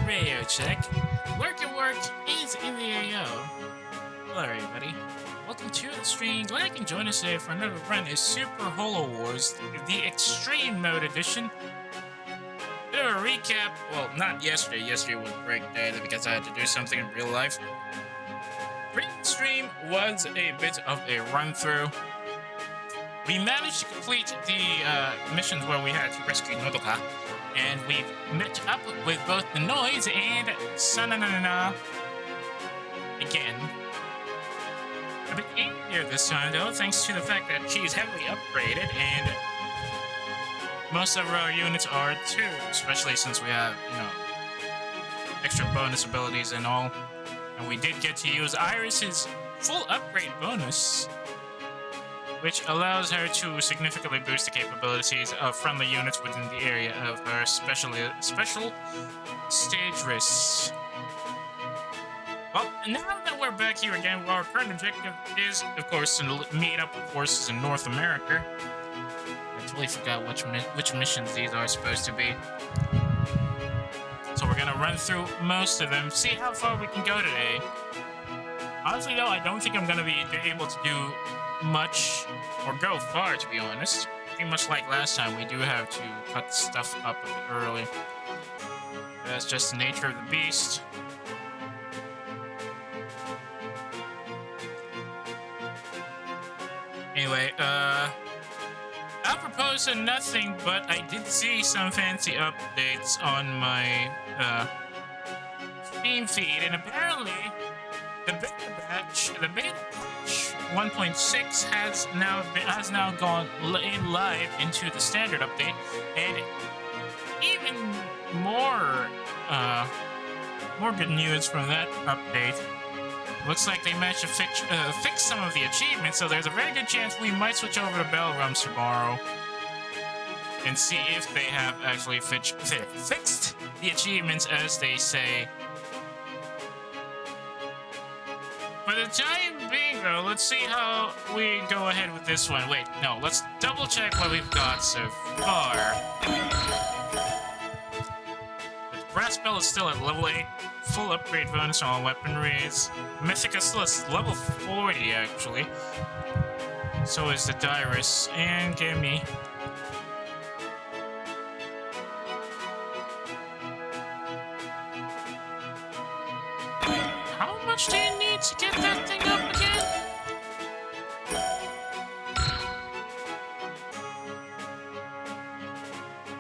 Radio check. Work is in the AO. Hello everybody. Welcome to the stream. Glad you can join us today for another run of Super Holo Wars, the Extreme Mode Edition. Bit of a recap. Well, not yesterday. Yesterday was break day because I had to do something in real life. Previous stream was a bit of a run through. We managed to complete the missions where we had to rescue Nodoka, and we've met up with both the Noise and Sananana again. A bit easier this time, though, thanks to the fact that she's heavily upgraded, and most of our units are too, especially since we have, extra bonus abilities and all. And we did get to use Iris's full upgrade bonus, which allows her to significantly boost the capabilities of friendly units within the area of her special stage risks. Well, now that we're back here again, our current objective is, of course, to meet up with forces in North America. I totally forgot which missions these are supposed to be. So we're gonna run through most of them, see how far we can go today. Honestly, though, I don't think I'm gonna be able to do much or go far, to be honest. Pretty much like last time, we do have to cut stuff up a bit early. That's just the nature of the beast. Anyway, apropos of nothing, but I did see some fancy updates on my Steam feed, and apparently the beta patch 1.6 has now gone live into the standard update, and even more good news from that update. Looks like they managed to fix some of the achievements, so there's a very good chance we might switch over to Bell Rums tomorrow and see if they have actually fixed the achievements as they say. For the time being, though, let's see how we go ahead with this one. Wait, no, let's double check what we've got so far. The Brass Bell is still at level 8, full upgrade bonus on all weaponries. Mythica still at level 40, actually. So is the Dyrus and Gimme. How much do you need to get that thing up again?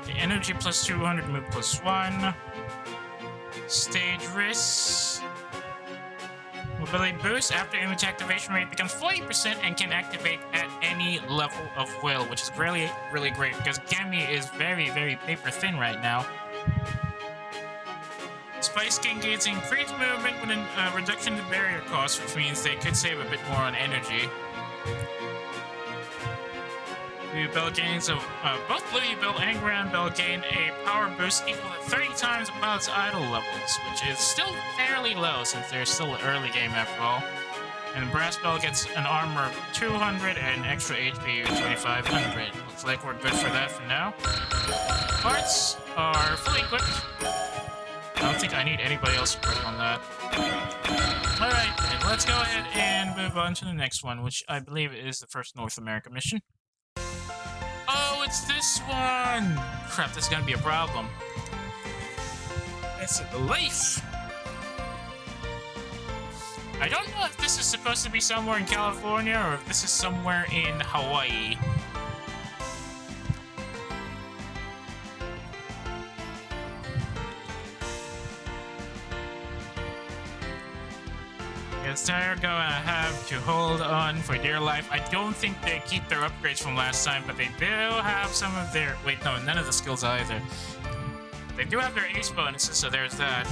The energy plus 200, move plus 1. Stage risks. Mobility boost after image activation rate becomes 40% and can activate at any level of will, which is really, really great because Gemi is very, very paper thin right now. Spice King gains increased movement with a reduction in barrier cost, which means they could save a bit more on energy. Blue Bell gains of both Blue Bell and Ground Bell gain a power boost equal to 30 times a pilot's idle levels, which is still fairly low since they're still early game after all. And Brass Bell gets an armor of 200 and extra HP of 2500. Looks like we're good for that for now. Parts are fully equipped. I don't think I need anybody else to work on that. Alright, then let's go ahead and move on to the next one, which I believe is the first North America mission. Oh, it's this one! Crap, this is gonna be a problem. It's a leaf! I don't know if this is supposed to be somewhere in California or if this is somewhere in Hawaii. Yes, they're gonna have to hold on for dear life. I don't think they keep their upgrades from last time, but they do have some of their... Wait, no, none of the skills either. They do have their ace bonuses, so there's that.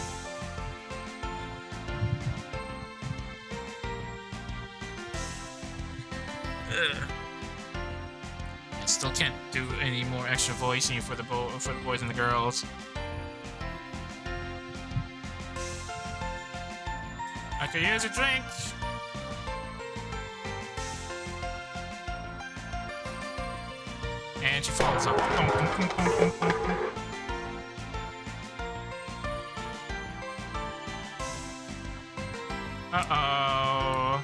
I still can't do any more extra voicing for the boys and the girls. I could use a drink. And she falls off. Uh-oh.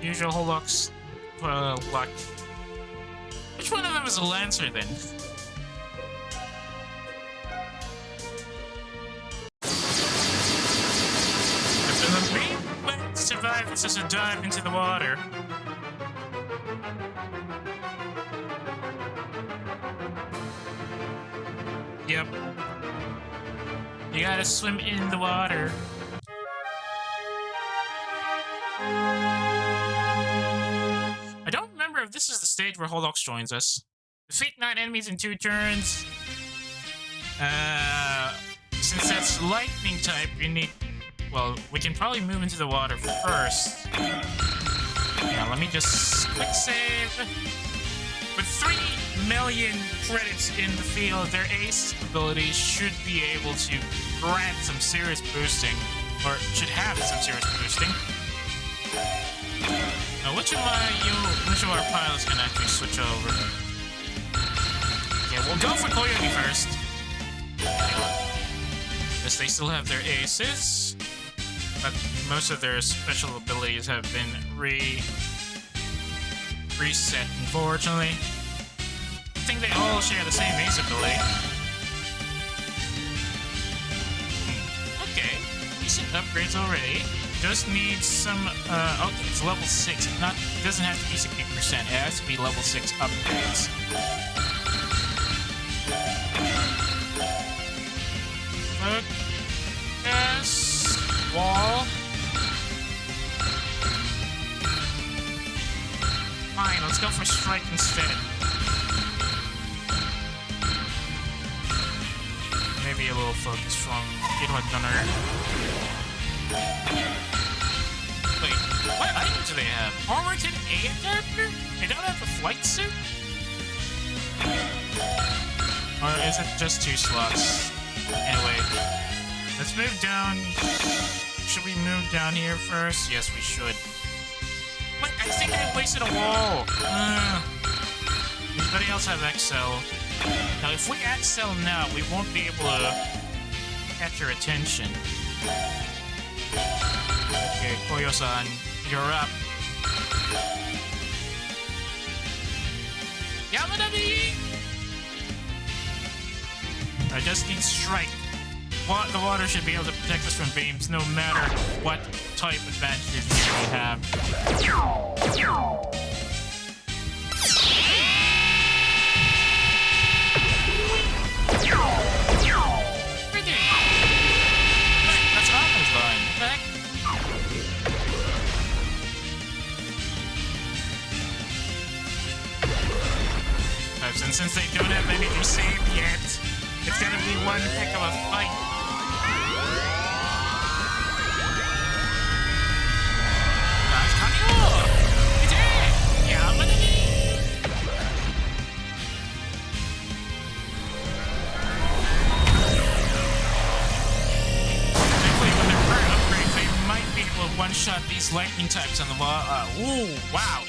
Usual Holox luck. Which one of them is a Lancer then? After the main way to survive is just a dive into the water. Yep. You gotta swim in the water. I don't remember if this is the stage where Holox joins us. Defeat 9 enemies in 2 turns. Since that's lightning type, you need... Well, we can probably move into the water first. Yeah, let me just quick save. With 3 million credits in the field, their ace abilities should be able to grant some serious boosting. Or should have some serious boosting. Now, which of our pilots can actually switch over? Okay, we'll go for Coyote first. Yes, they still have their aces, but most of their special abilities have been reset, unfortunately. I think they all share the same ace ability. Okay, decent upgrades already. Just needs some, okay, it's level 6. It doesn't have to be 60%, it has to be level 6 upgrades. Focus. Wall. Fine, let's go for strike instead. Maybe a little focus from Keyta Gunner. Wait, what items do they have? Armor can aid a character? They don't have a flight suit? Or is it just 2 slots? Anyway, let's move down. Should we move down here first? Yes, we should. Wait, I think I wasted a wall. Anybody else have XL? Now, if we XL now, we won't be able to catch your attention. Okay, Koyo-san, you're up. Yamanabi! I just need strike. The water should be able to protect us from beams no matter what type of advantages we have. That's Alpha's line. What the heck? steps, and since they don't have anything saved yet, it's gonna be one heck of a fight. One-shot these lightning types on the wall. Ooh, wow.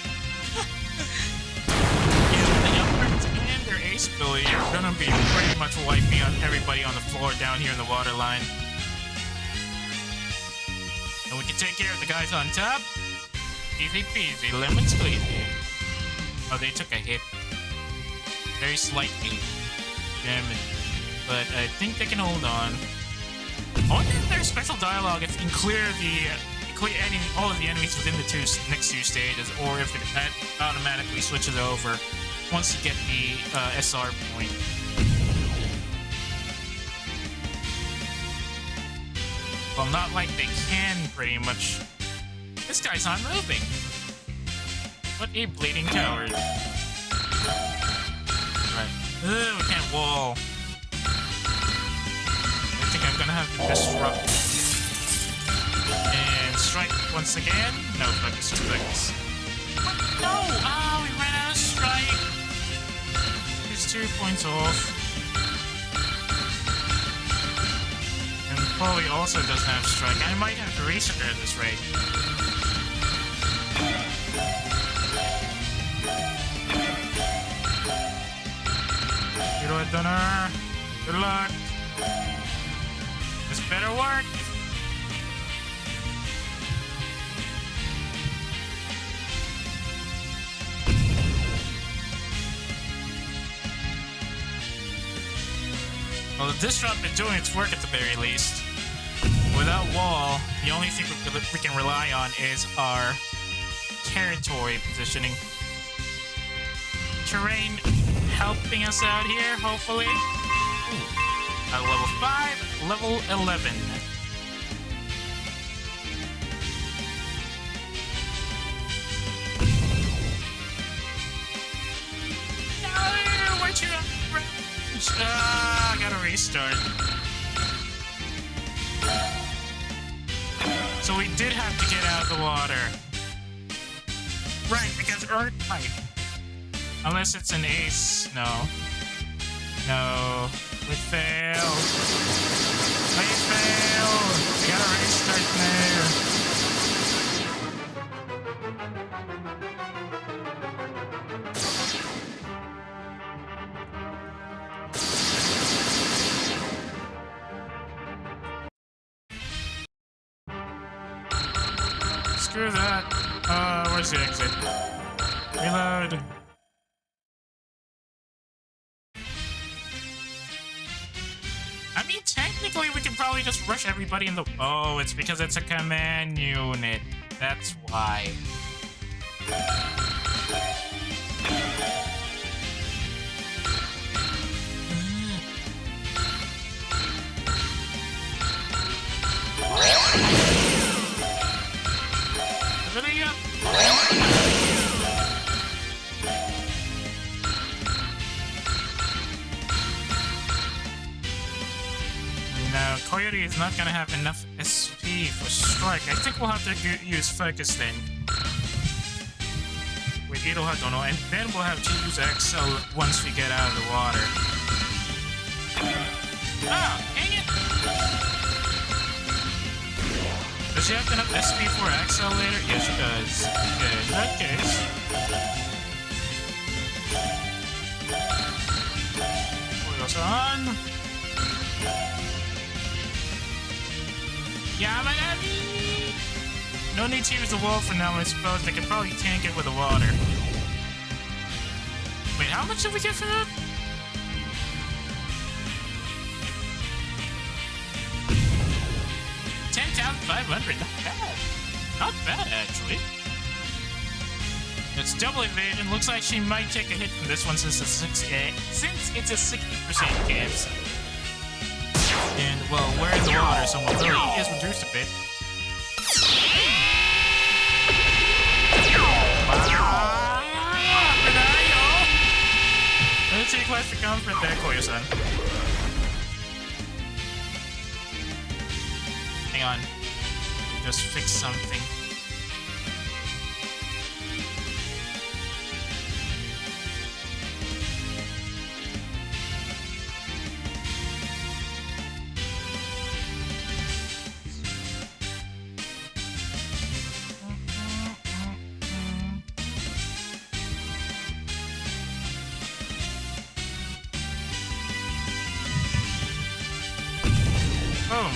Yeah, the upgrades and their ace ability are gonna be pretty much wiping out everybody on the floor down here in the water line. And we can take care of the guys on top. Easy peasy, lemon squeezy. Oh, they took a hit. Very slightly. Damn it. But I think they can hold on. I wonder if there's special dialogue if you can clear all of the enemies within the next two stages, or if it automatically switches over once you get the SR point. Well, not like they can, pretty much. This guy's not moving. What a bleeding coward. Right. Ugh, we can't wall. I think I'm gonna have to disrupt. And strike once again. No, focus, focus. No! Ah, we ran out of strike. He's 2 points off. And Polly also doesn't have strike. I might have to reset her at this rate. Good luck, Dunner. Good luck. This better work. Well, the disrupt is doing its work at the very least. Without wall, the only thing we can rely on is our territory positioning. Terrain helping us out here, hopefully. At level 5, level 11. No, where'd you go? I gotta restart. So we did have to get out of the water. Right, because Earth type. Unless it's an ace. No. No. We failed. We failed. We gotta restart now. Screw that. Where's the exit? Reload. I mean, technically, we could probably just rush everybody in the... Oh, it's because it's a command unit. That's why. No, Coyote is not gonna have enough SP for strike. I think we'll have to use focus then. With Iroha and then we'll have to use Excel once we get out of the water. Oh, dang it! Does she have enough SP for Excel later? Yes, she does. Okay, in that case. Oil's on. Yamanami! No need to use the wall for now, I suppose. They can probably tank it with the water. Wait, how much did we get for that? $10,500. Not bad. Not bad, actually. It's double evasion. Looks like she might take a hit from this one since it's a 60% chance. And, well, we're in the water, so mobility is reduced a bit. let's see quest for comfort there, Koyo-san. Hang on. Just fix something. Boom.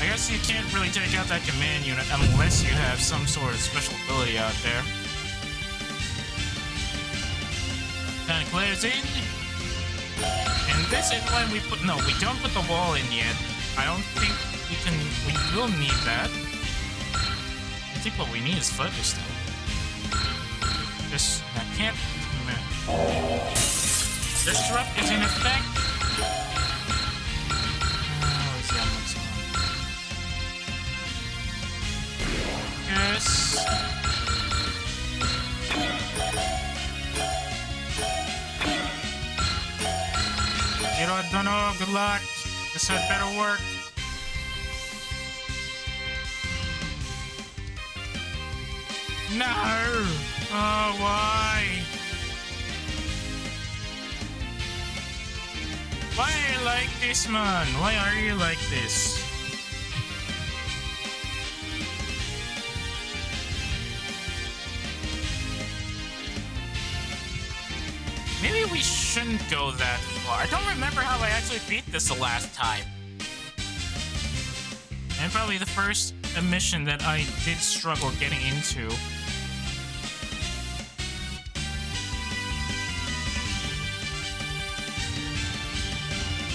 I guess you can't really take out that command unit unless you have some sort of special ability out there. Kind of clears in. And this is when we put... No, we don't put the wall in yet. I don't think we can... We will need that. I think what we need is focus, though. This... I can't... Disrupt is in effect. Let's see how much on. Yes. I don't know. Good luck. This had better work. No. Oh, why? Why are you like this, man? Why are you like this? Maybe we shouldn't go that far. I don't remember how I actually beat this the last time. And probably the first mission that I did struggle getting into.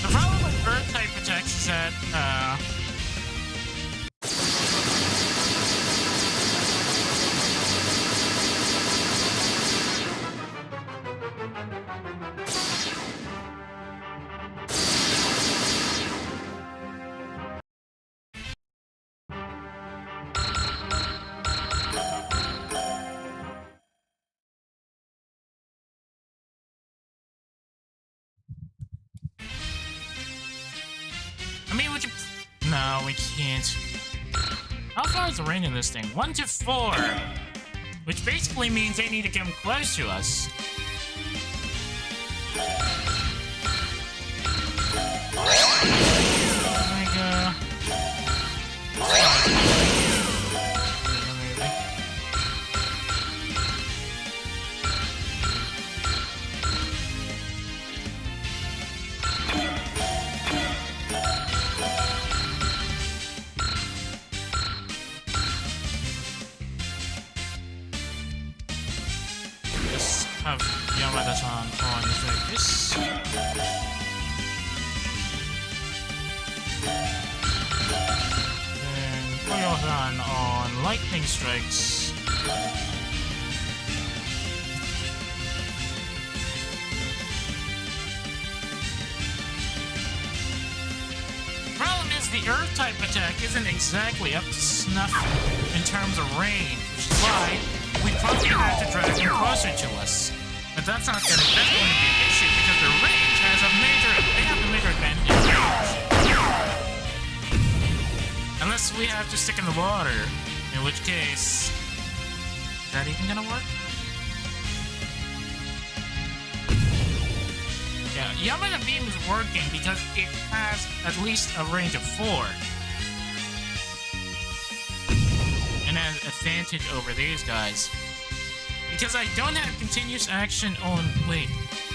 The problem with Earth-type attacks is that, I mean, would you... No, we can't. How far is the range in this thing? 1 to 4! Which basically means they need to come close to us. Have Yamada-san on like this. And Koyo-san on lightning strikes. Problem is the Earth type attack isn't exactly up to snuff in terms of range, which is why we probably have to drag them closer to us. But that's going to be an issue because the range has they have a major advantage in range. Unless we have to stick in the water, in which case, is that even gonna work? Yeah, Yamada Beam is working because it has at least a range of 4. And has advantage over these guys. Because I don't have continuous action on... Wait,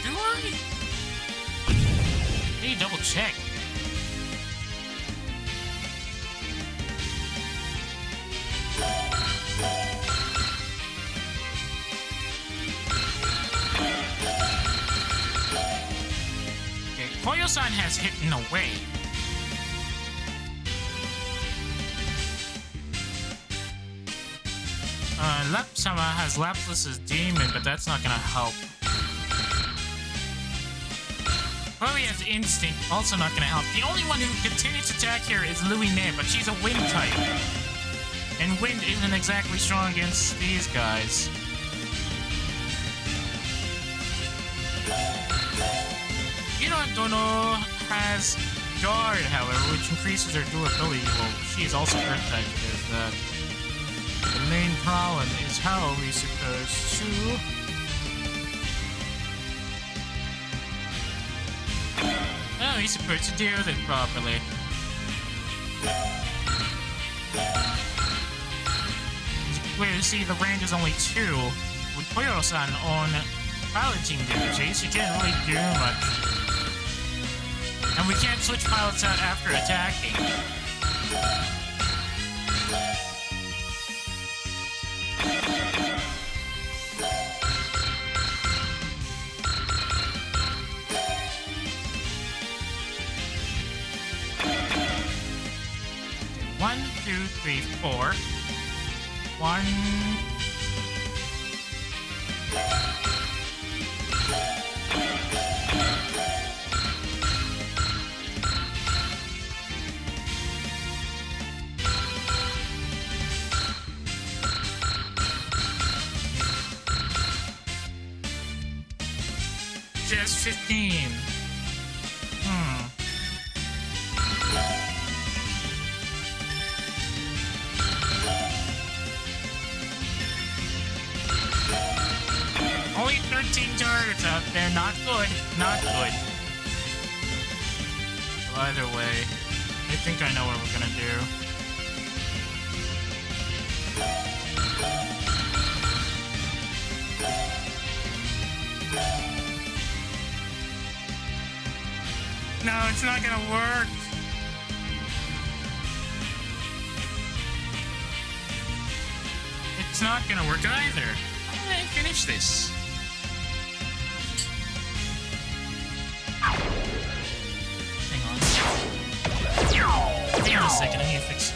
do I? I need to double check. Okay, Koyo-san has hidden away. Lap-sama has Laplace's Demon, but that's not gonna help. Chloe has Instinct, also not gonna help. The only one who continues to attack here is Louis-Ne, but she's a Wind type. And wind isn't exactly strong against these guys. Dono has guard, however, which increases her durability. Well, she is also earth type because the main problem is how are we supposed to... How are we supposed to deal with it properly? As you clearly see, the range is only 2. With Koyo-san on piloting duties, you can't really do much. And we can't switch pilots out after attacking. One, two, three, four. One. Just 15. Only 13 targets out there. Not good. Not good. Well, either way, I think I know what we're gonna do. No, it's not gonna work. It's not gonna work either. How did I finish this? Hang on a second, I need to fix it.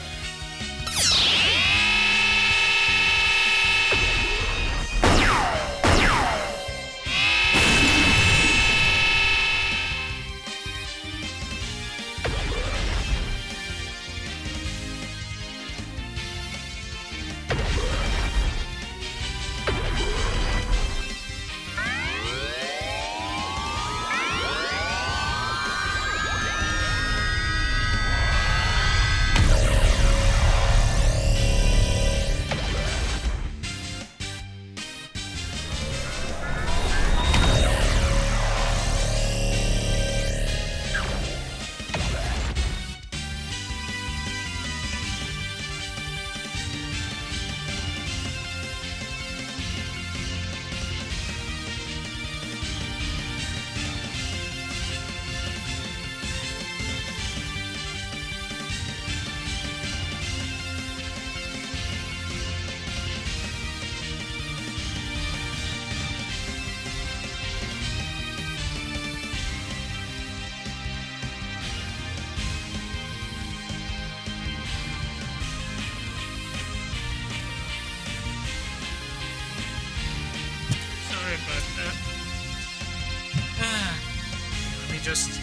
Let me just...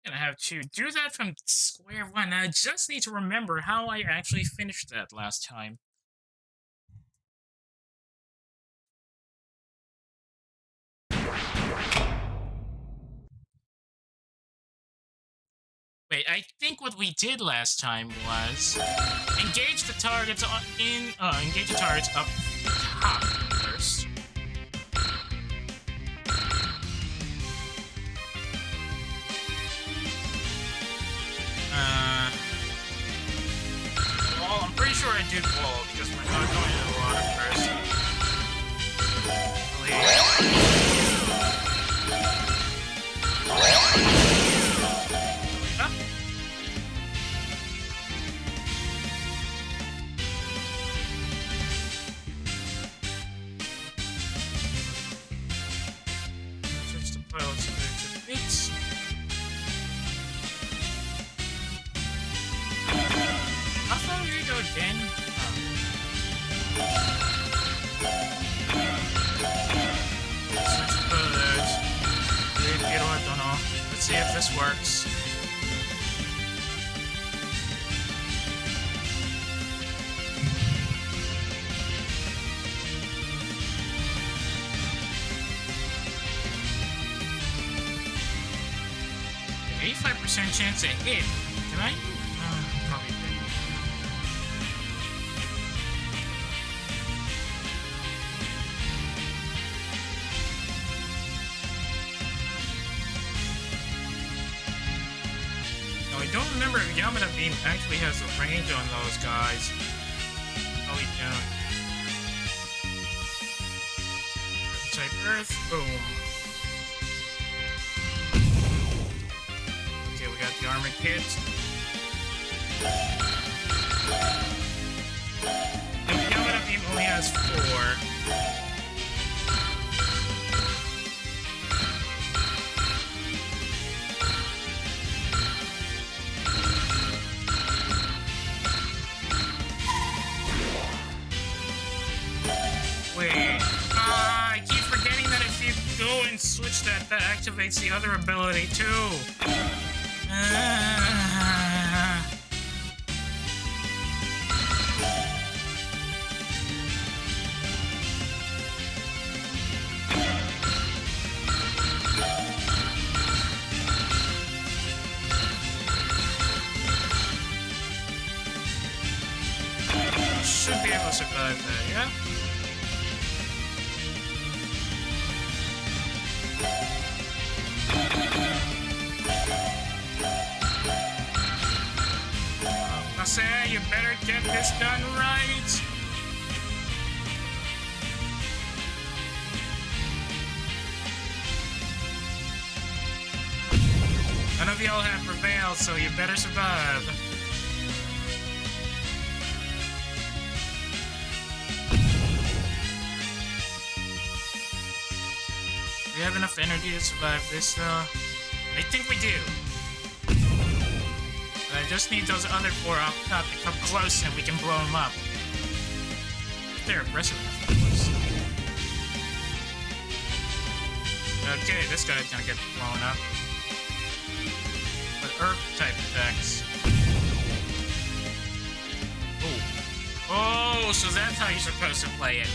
Gonna have to do that from square one. I just need to remember how I actually finished that last time. Wait, I think what we did last time was engage the targets up top first. Well, I'm pretty sure I did wall because we're not going to the water first. Switch the pilots back to the bits. How far do you go again? So see if this works. Okay, 85% chance to hit. Can I? Probably did. No, I don't remember if Yamada Beam actually has a range on those guys. Oh, we don't. Type Earth, boom. Okay, we got the armor kit. And Yamada Beam only has 4. Wait. I keep forgetting that if you go and switch that activates the other ability too. Should be able to survive that, yeah? I say you better get this done right. None of y'all have prevailed, so you better survive. Do we have enough energy to survive this, though? I think we do. But I just need those other 4 up top to come close and we can blow them up. If they're aggressive enough, of course. Okay, this guy's gonna get blown up. With Earth-type attacks. Oh. Oh, so that's how you're supposed to play it.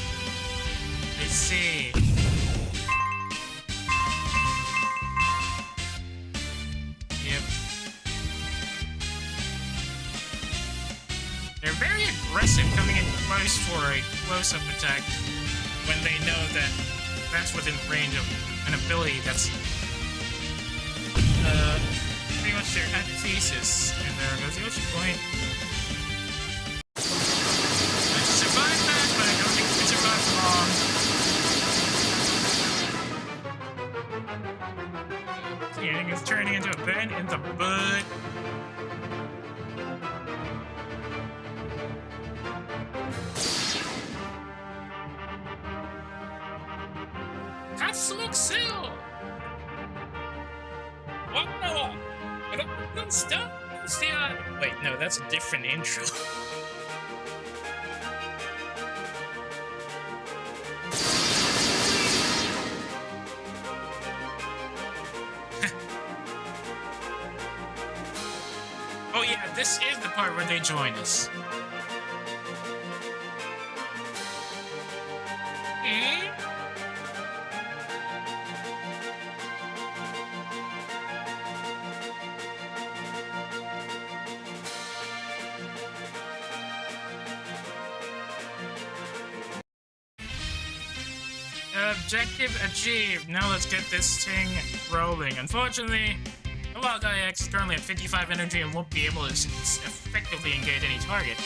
I see. Yep. They're very aggressive coming in close for a close-up attack when they know that that's within range of an ability that's pretty much their antithesis. And there goes the Ocean Point. I survived that, but I don't think we can survive long. The ending is turning into a bend in the butt. Look still. Wow. Stuff. Wait, no, that's a different intro. Oh yeah, this is the part where they join us. Objective achieved. Now let's get this thing rolling. Unfortunately, the Wild Guy X is currently at 55 energy and won't be able to effectively engage any target.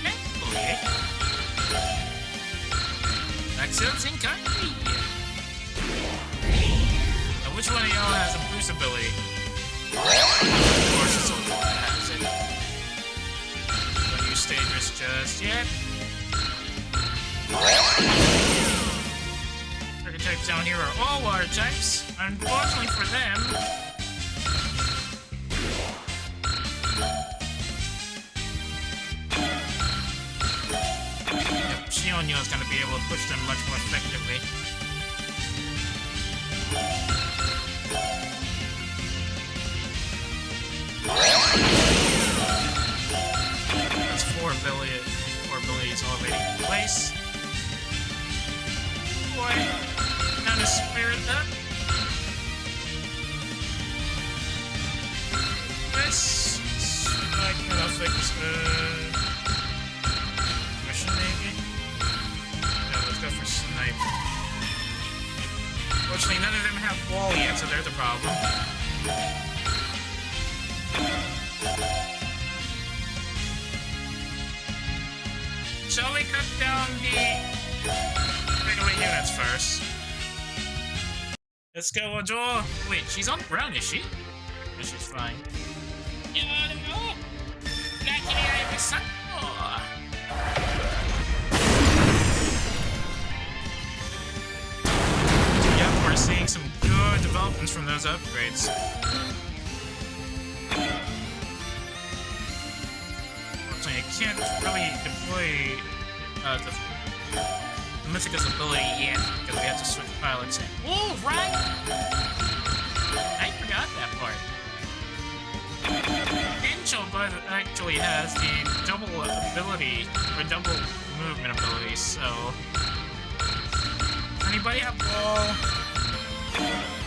Thankfully, Maxim's in country. Now, which one of y'all has a boost ability? Of course, it's only one that has it. Don't use Stages just yet. Types down here are all water types. Unfortunately for them, Shionyo is going to be able to push them much more effectively. this. Like, what else? Like, mission maybe? No, let's go for sniper. Fortunately, none of them have wall yet, so they're the problem. Shall we cut down the breakaway units first? Let's go, Adore. Wait, she's on the ground, is she? No, she's fine. Yep, we're seeing some good developments from those upgrades. Unfortunately, I can't really deploy the Mythica's ability yet because we have to switch pilots in. Oh, right! I forgot that part. Angel actually has the double ability, or double movement ability, so... Anybody have wall?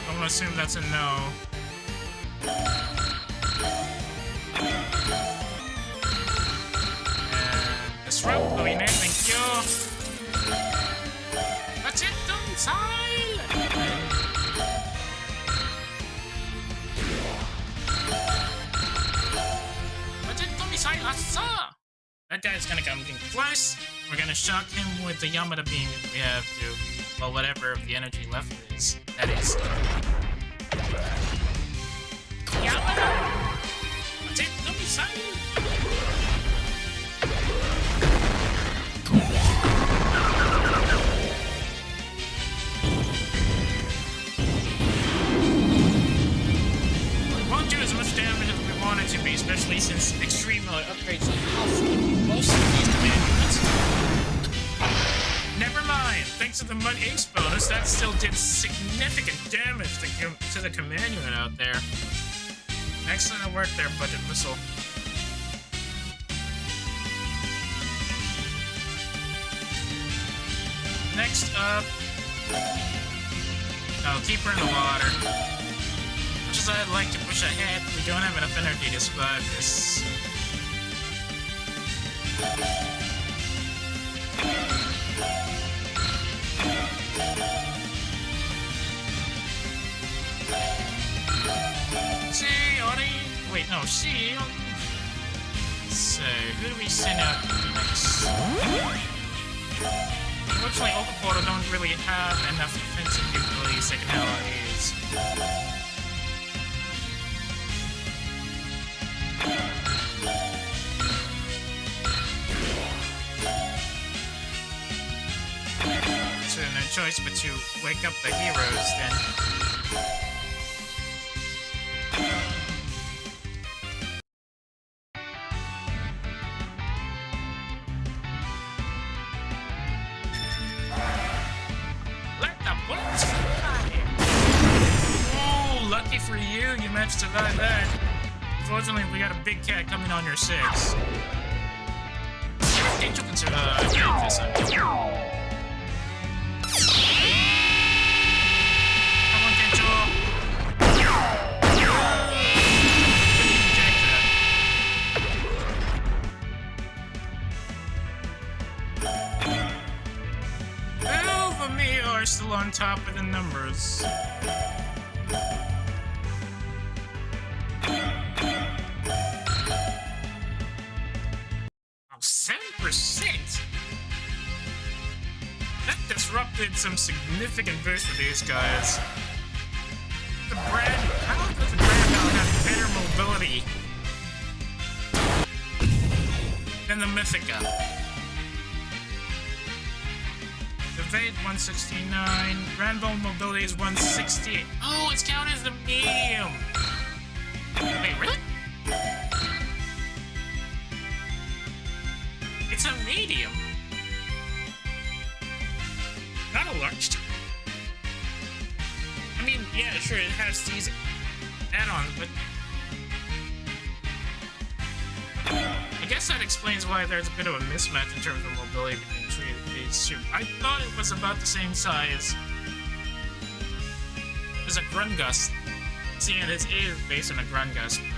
I'm gonna assume that's a no. And disrupt, moving in, thank you. That's it, domicile! That's it, domicile, assa! That guy's gonna come in close. We're gonna shock him with the Yamada beam if we have to. Well, whatever of the energy left is. That is. Yamada! That's it, domicile! It to be, especially since extreme upgrades like health most of these command units. Never mind, thanks to the Mud Ace bonus, that still did significant damage to the command unit out there. Excellent work there, Budget Missile. Next up... Oh, keep her in the water. As I'd like to push ahead, we don't have enough energy to survive this. Wait, no, So, who do we send out next? Unfortunately, Okaporta don't really have enough defensive capabilities they can nowadays. So no choice but to wake up the heroes then. Let the bullets fly! Oh, lucky for you, you managed to survive that. Unfortunately, we got a big cat coming on your 6. Angel can survive this time. Come on, Angel. Over me are still on top of the numbers. 7%? That disrupted some significant boost for these guys. How does the Brand have better mobility than the Mythica? Evade 169, Random mobility is 168. Oh, it's counted as the medium! Wait, really? It's a medium. Not a large team. I mean, yeah, sure, it has these add-ons, but... I guess that explains why there's a bit of a mismatch in terms of mobility between these two. I thought it was about the same size as a Grungust. See, and it is based on a Grungust, but...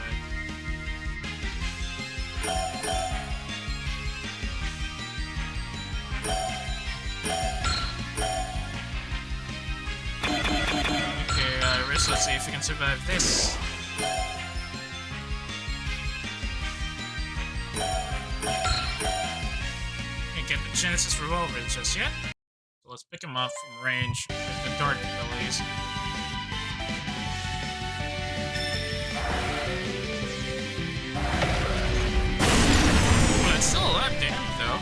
Let's see if we can survive this. Can't get the Genesis revolver just yet. So let's pick him up from range with the dart abilities. Well, it's still a lot of damage though.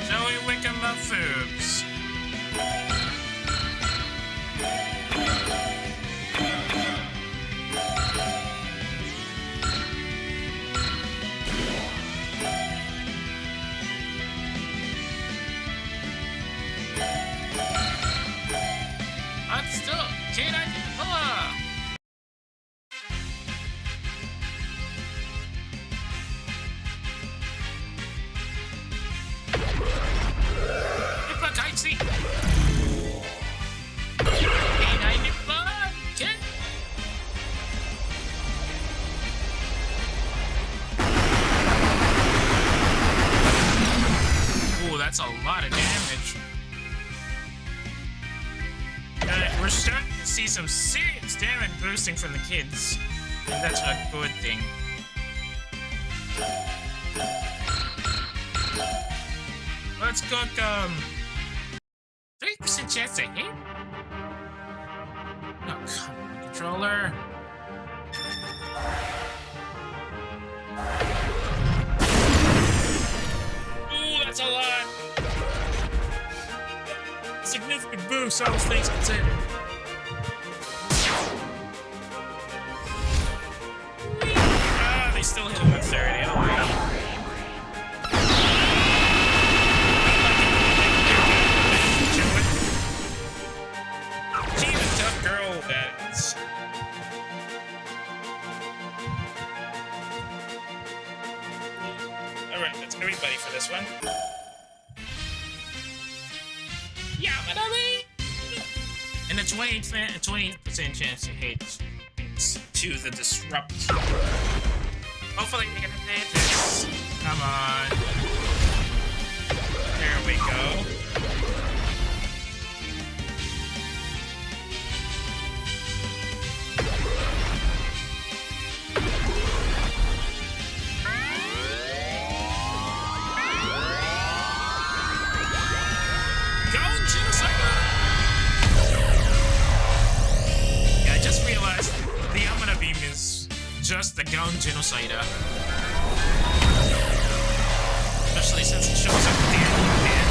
Shall we wake him up, Foobs? Let's do it! Keyta, holla! That's a lot of damage. We're starting to see some serious damage boosting from the kids. And that's a good thing. Let's cook, 3% chance to hit? Oh, come on, controller. Ooh, that's a lot. Significant boost, all things considered. Ah, they still hit 130. Oh, wow. She's a tough girl, that is. Alright, let's get everybody for this one. And a 20% chance to hit to the disrupt. Hopefully they can hit this. Come on. There we go. Just the gun genocider. Especially since it shows up at the end.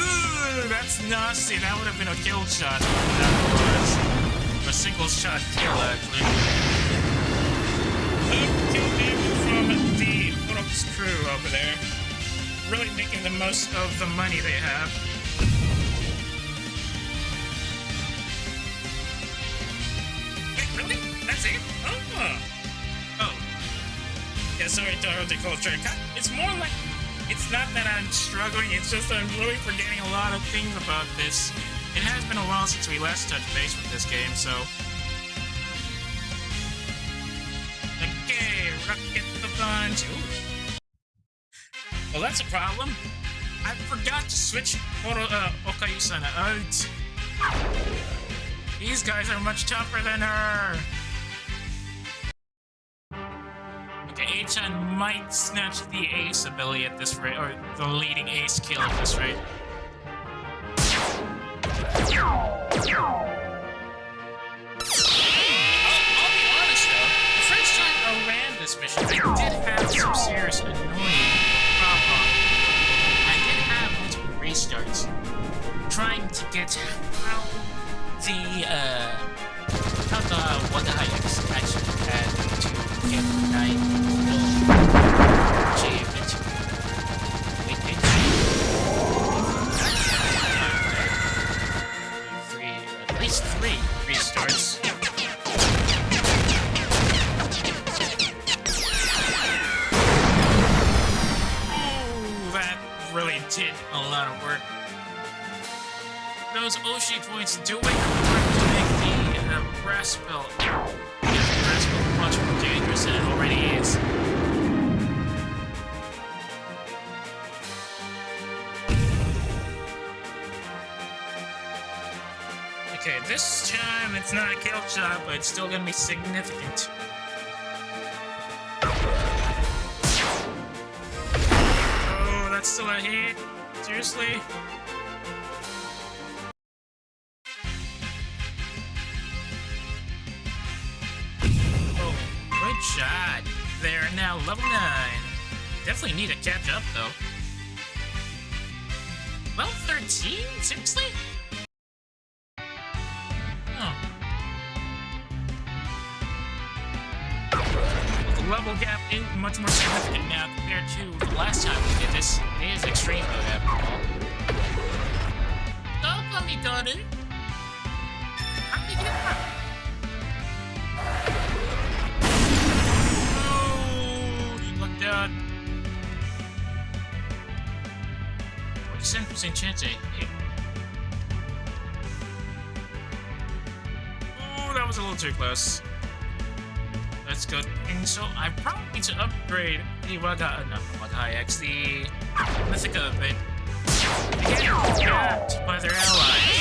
Ooh, that's nasty. That would have been a kill shot. That was a single shot kill, actually. Kill damage from the Holo's crew over there. Really making the most of the money they have. Oh. Yeah, sorry to horticulture. It's more like, it's not that I'm struggling, it's just I'm really forgetting a lot of things about this. It has been a while since we last touched base with this game, so... Okay, rocket the bunch. Ooh. Well, that's a problem. I forgot to switch Okayu-san out. These guys are much tougher than her. Okay, A-chan might snatch the ace ability at this rate, or the leading ace kill at this rate. I'll be honest though, the first time I ran this mission, I did have some serious annoying problem. I did have multiple restarts trying to get how the Wonder High-X actually had to get 9 GM into weightage. At least 3 restarts. did a lot of work. Those Oshi points do make work to make the brass belt. The brass belt much more dangerous than it already is. Okay, this time it's not a kill shot, but it's still gonna be significant. Oh, that's still a hit? Seriously? Oh, good shot. They're now level 9. Definitely need to catch up, though. Level 13? Seriously? Level gap is much more significant now compared to the last time we did this. It is extreme mode after all. Don't let me got it. How did you get that? Oh, you lucked out. 47% chance of hit. Oh, that was a little too close. That's good. And so I probably need to upgrade the X, the Mythica a bit. Again, capped by their allies.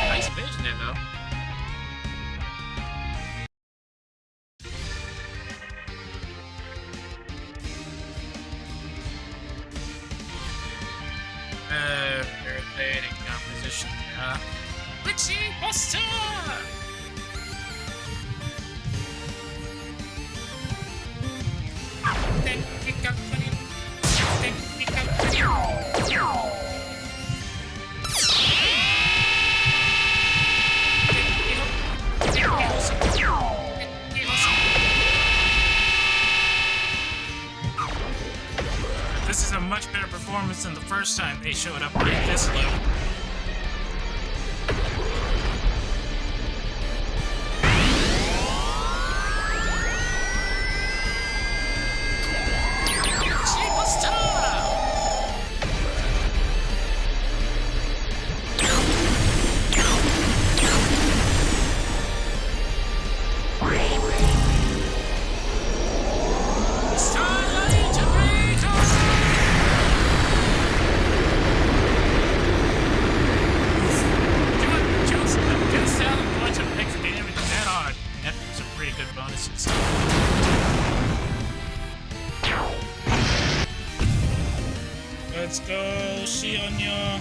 Nice vision there, though. Rotating composition, yeah. Witchy Buster! This is a much better performance than the first time they showed up like this low. Let's go, Shionya.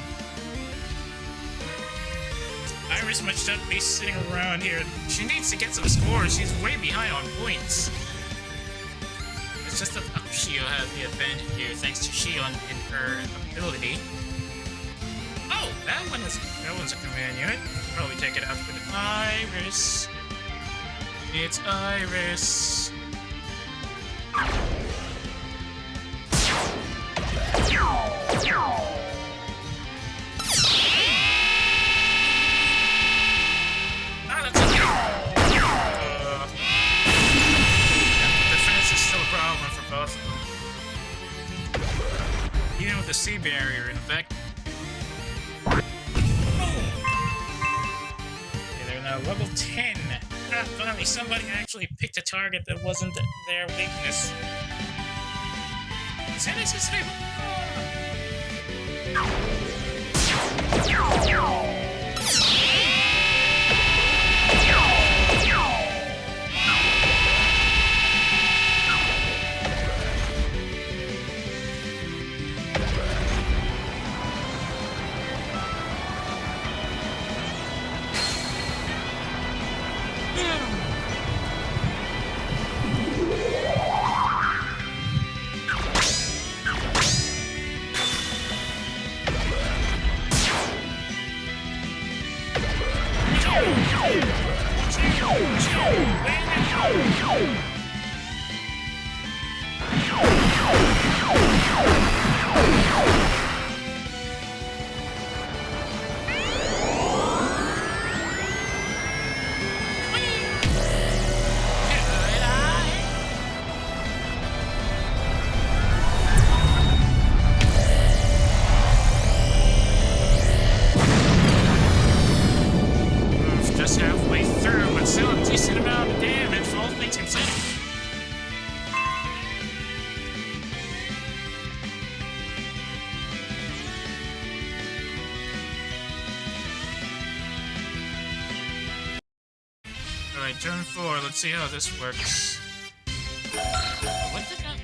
Iris must not be sitting around here. She needs to get some scores. She's way behind on points. It's just that Shio has the advantage here thanks to Shion in her ability. Oh, that one's a command unit. Probably take it out with Iris. It's Iris. Even with the sea barrier in effect. Okay, they're now level 10. Ah, finally, somebody actually picked a target that wasn't their weakness. before. Let's see how this works. What did that?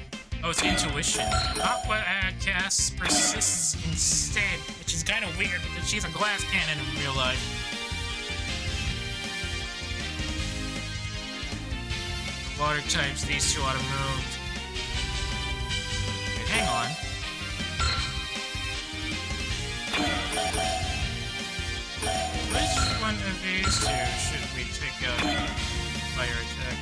Oh, it's intuition. Aqua casts persists instead, which is kind of weird because she's a glass cannon in real life. The water types, these two ought to move. Wait, hang on. Which one of these two should we take out fire attack?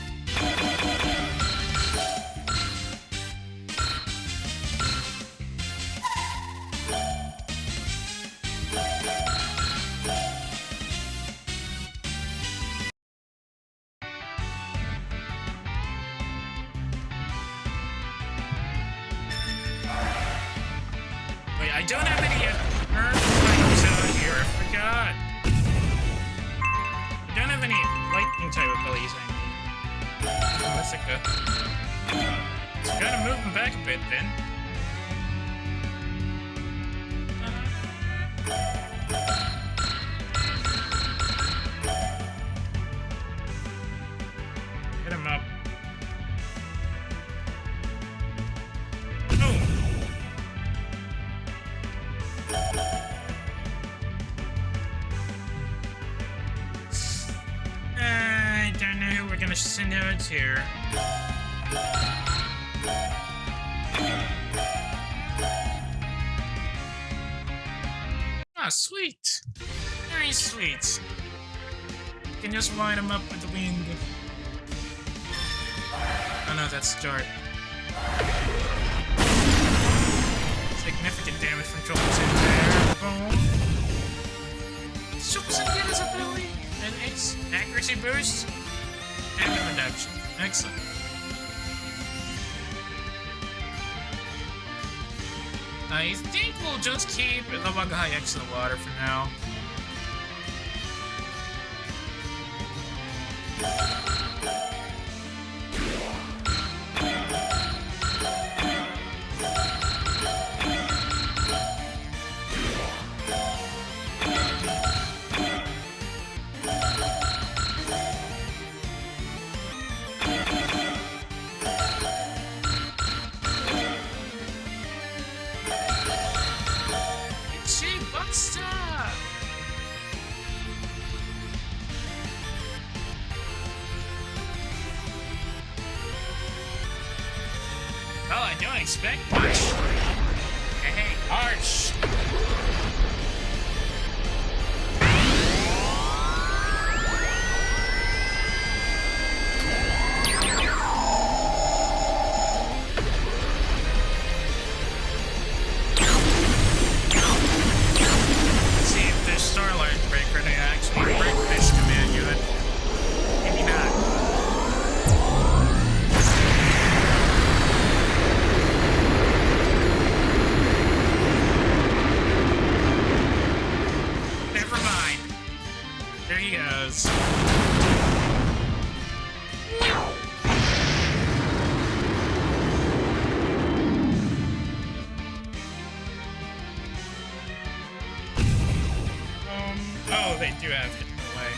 Wait, I don't have any earth items out here, I forgot. I don't have any lightning type abilities, I mean. Oh, that's like a... It's kind of moving back a bit, then. Hit him up. Boom! I don't know who we're gonna send out here. Ah, sweet. Very sweet. You can just line them up with the wind. Oh no, that's Dart. Significant damage from Trolls in there. Boom. Super Saiyan's ability. And its accuracy boost. Damage reduction. Excellent. I think we'll just keep the Wagaha X in the water for now. Well, I don't expect much. Hey, Arch! Let's see if there's Starlight Breaker to actually break this command unit. Maybe not. There he goes. Oh, they do have hidden away.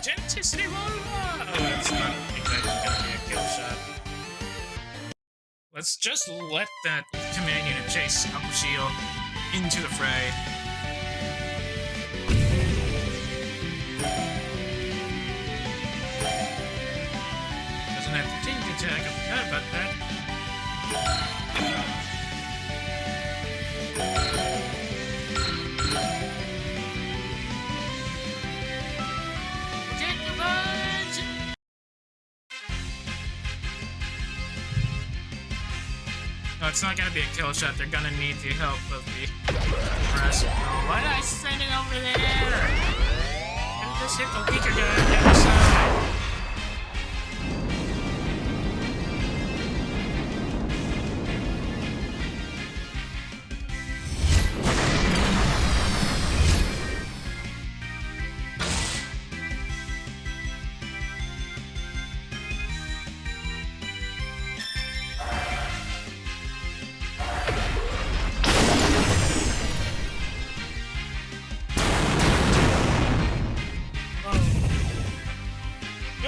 Geneticity roll! Oh, it's not exactly gonna be a kill shot. Let's just let that command unit chase Akushiyo into the fray. Doesn't have to change the attack, I forgot about that. Get the buds! No, it's not gonna be a kill shot, they're gonna need the help of the rest. Why did I send it over there? Could've just hit the weaker guy on the other side.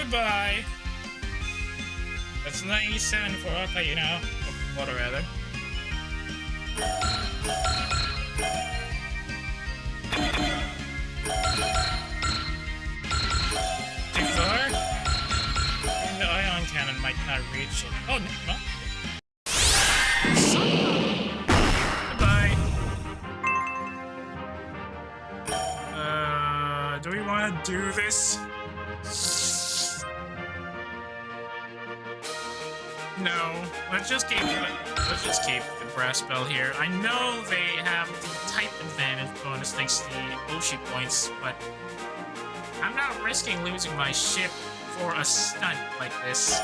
Goodbye. That's 97 for Aka, you know. Water, rather. Too far? And the ion cannon might not reach it. Oh, no. Goodbye. Do we want to do this? No. Let's just keep the brass bell here. I know they have the type advantage bonus thanks to the Oshi points, but I'm not risking losing my ship for a stunt like this.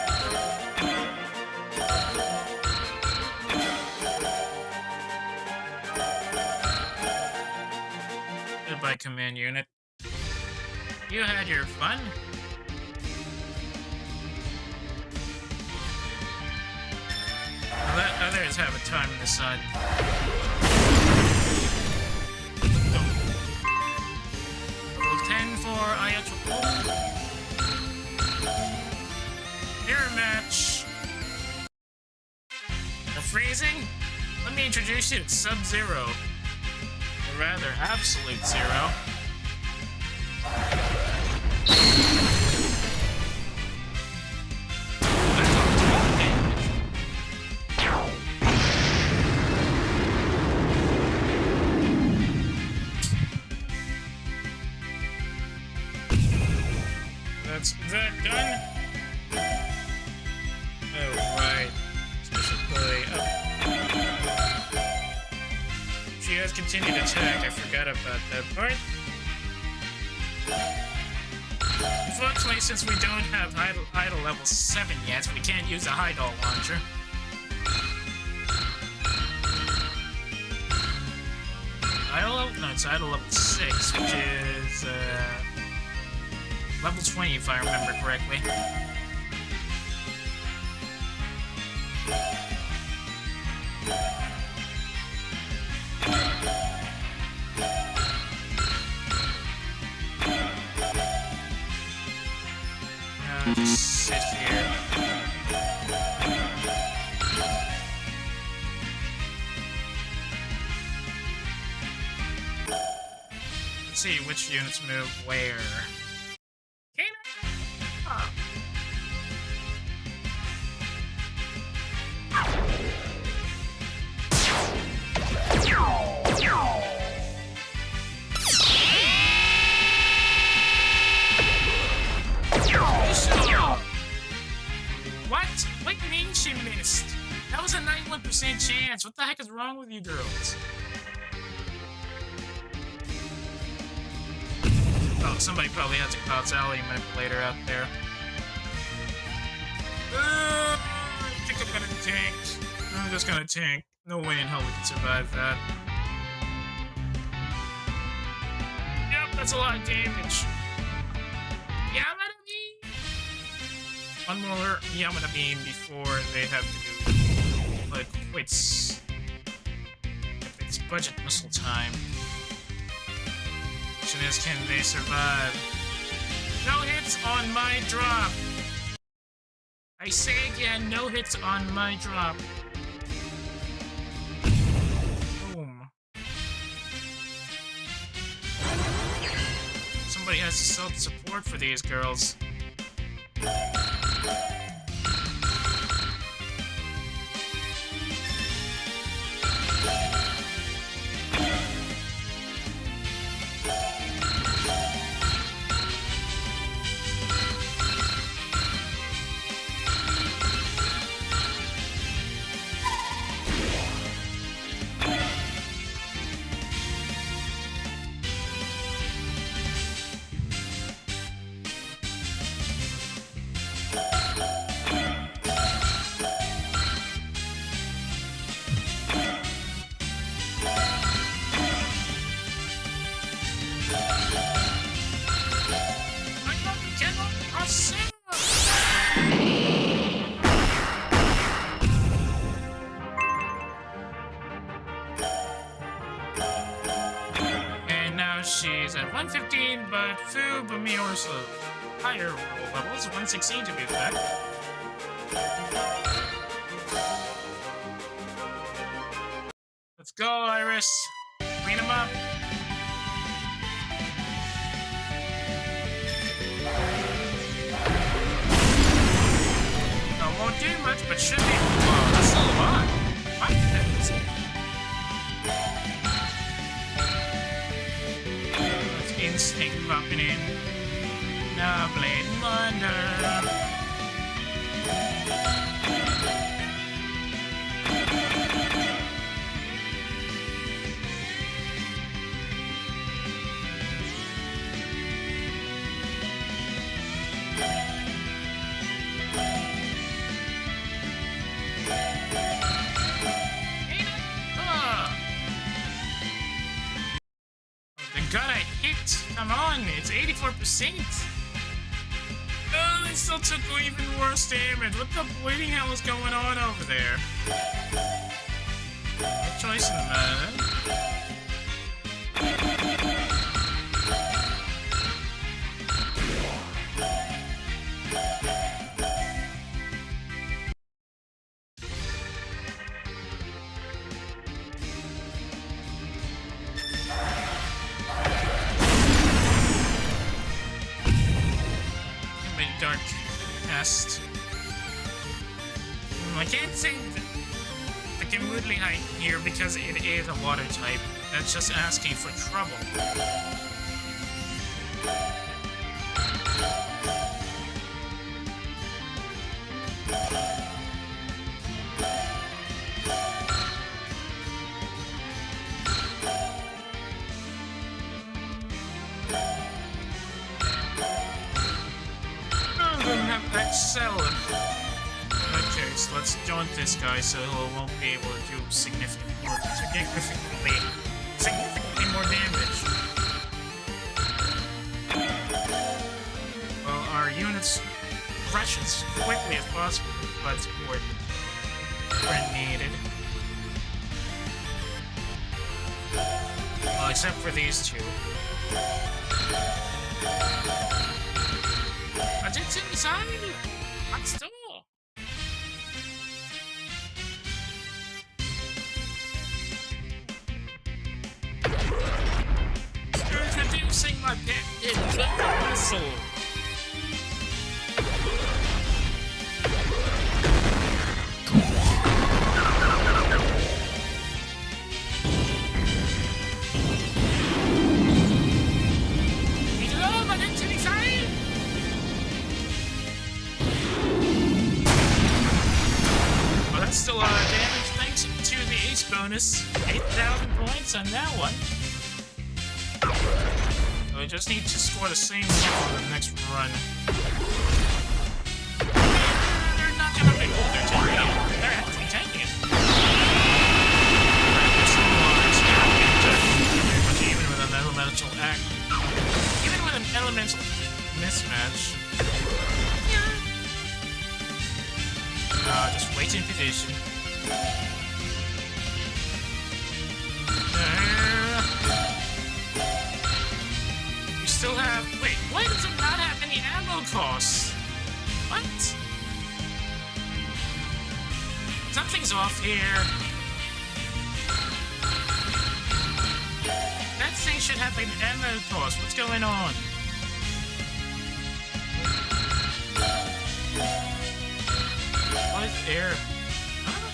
Goodbye, command unit. You had your fun? Let others have a time in the sun. Level 10 for Ayacho. Mirror match. The freezing? Let me introduce you to Sub-Zero. Or rather, Absolute Zero. That's that done. Oh, right. Special play up. She has continued attack. I forgot about that part. Unfortunately, since we don't have idle level 7 yet, we can't use a Hydol launcher. Idle level? No, it's idle level 6, which is, level 20 if I remember correctly. Just sit here. Let's see which units move where. Keyta? Oh. What? What do you mean she missed? That was a 91% chance. What the heck is wrong with you girls? Oh, somebody probably has a causality manipulator out there. I think I'm gonna tank. I'm just gonna tank. No way in hell we can survive that. Yep, that's a lot of damage. Yamada Beam! One more Yamada Beam before they have to do like quits. It's budget missile time. Question is, can they survive? No hits on my drop! I say again, no hits on my drop. Boom. Somebody has to self-support for these girls. She's at 115, but Fu, Bumi, or slow. higher roll levels, 116 to be exact. Let's go, Iris. Clean them up. Won't do much, but should be. Whoa, that's still a lot. My goodness. That's instinct popping in. Now Blade Wonder. Come on, it's 84%. Oh, they still took even worse damage. What the bleeding hell is going on over there? No choice in the matter. Dark Pest. I can't say the Gemutli height here because it is a water type. That's just asking for trouble. Excel. Okay, so let's join this guy so he won't be able to do significantly more damage. Well, our units rush as quickly as possible, but when needed. Well, except for these two. But it's inside! What's the door? Introducing my pet missile! Still a lot of damage thanks to the ace bonus. 8,000 points on that one. So we just need to score the same level on the next run. They're not gonna be cool, they're taking it. They're actually taking it. Even with an elemental act. Even with an elemental mismatch. Just wait in position. You still have... Wait, why does it not have any ammo costs? What? Something's off here. That thing should have an ammo cost. What's going on? What is air? Huh?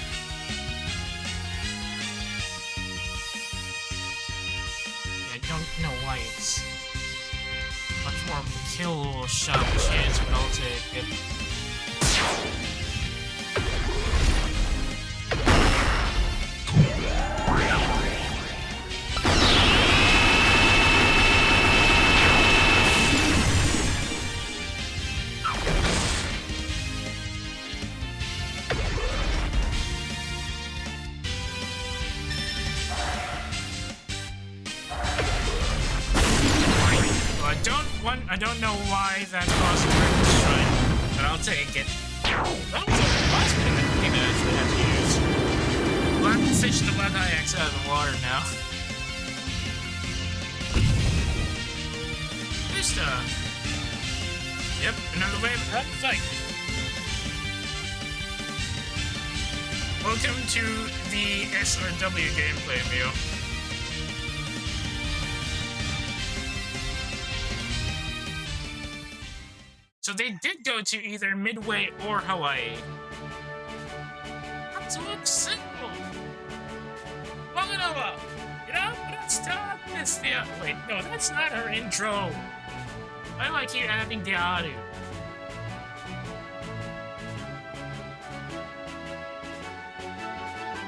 I don't know why it's much more of a kill shot chance, but I'll take it. I don't know why that cost a breakfast shrine, but I'll take it. That was a last thing that we actually have to use. We'll have to fish the Wet Axe out of the water now. Vista! Yep, another wave of fight. Welcome to the SRW gameplay, Mio. So they did go to either Midway or Hawaii. Not so much simple. Waganova! You know, let's stop this. Wait, no, that's not her intro. Why do I keep adding the audio?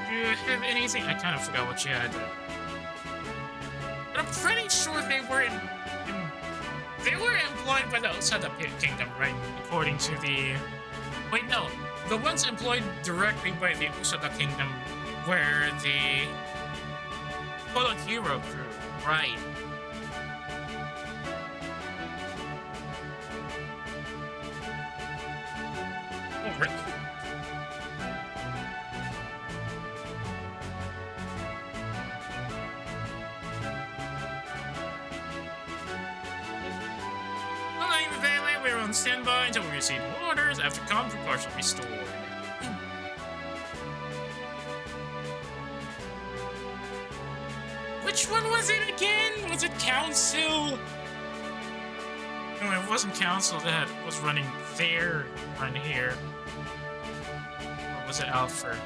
Do you have anything? I kind of forgot what she had. But I'm pretty sure they were employed by the Osada Kingdom, right? According to the... Wait, no. The ones employed directly by the Osada Kingdom were the Holo Hero crew, right? Oh, really? We're on standby until we receive orders after comfort parts are restored. Which one was it again? Was it Council? No, it wasn't Council that was running their run here. Or was it Alfred?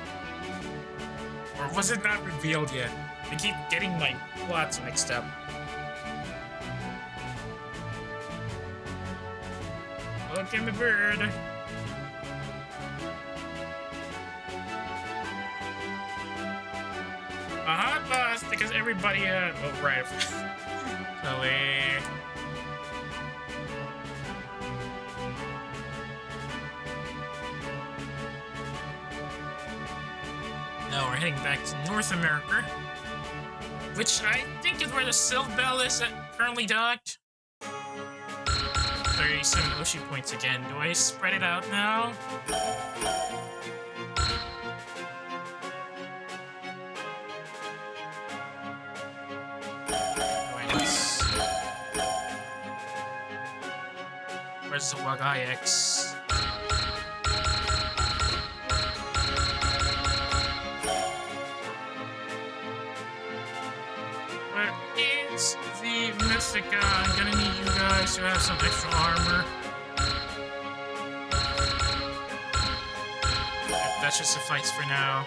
Or was it not revealed yet? I keep getting my plots mixed up. Look at the bird. A hot bus because everybody oh right. So now we're heading back to North America, which I think is where the Silk Bell is currently docked. 37 Oshi points again. Do I spread it out now? Where's the Wagaix? Where is the Mystica? I'm gonna need you guys to have some extra armor. Yep, that should suffice for now.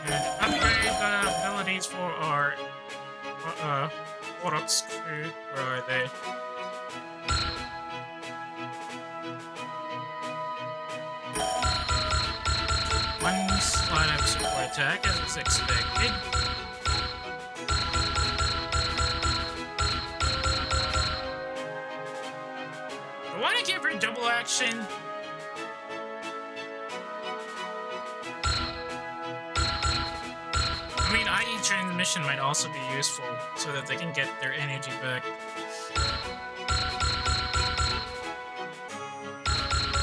And upgrade the abilities for our Orox crew. Where are they? One slide of support attack as is expected. I want to give her double action. I mean, IE transmission might also be useful so that they can get their energy back.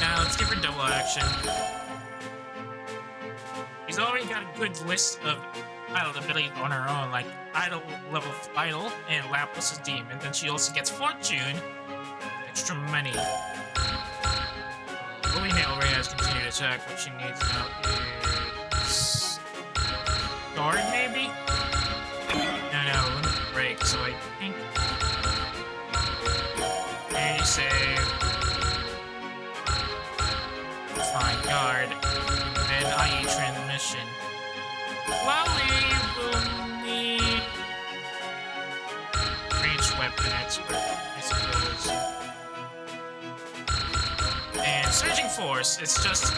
Now let's give her double action. She's already got a good list of idle abilities on her own, like Idle level Idle and Laplas's Demon. Then she also gets Fortune, extra money. Willy Nail Ray has continued attack. What she needs now is Guard, maybe? No, Limit Break. So I think Any save. Fine, Guard. And IE transmission. Well, we will need Reach Weapon Expert, I suppose. And Surging Force, it's just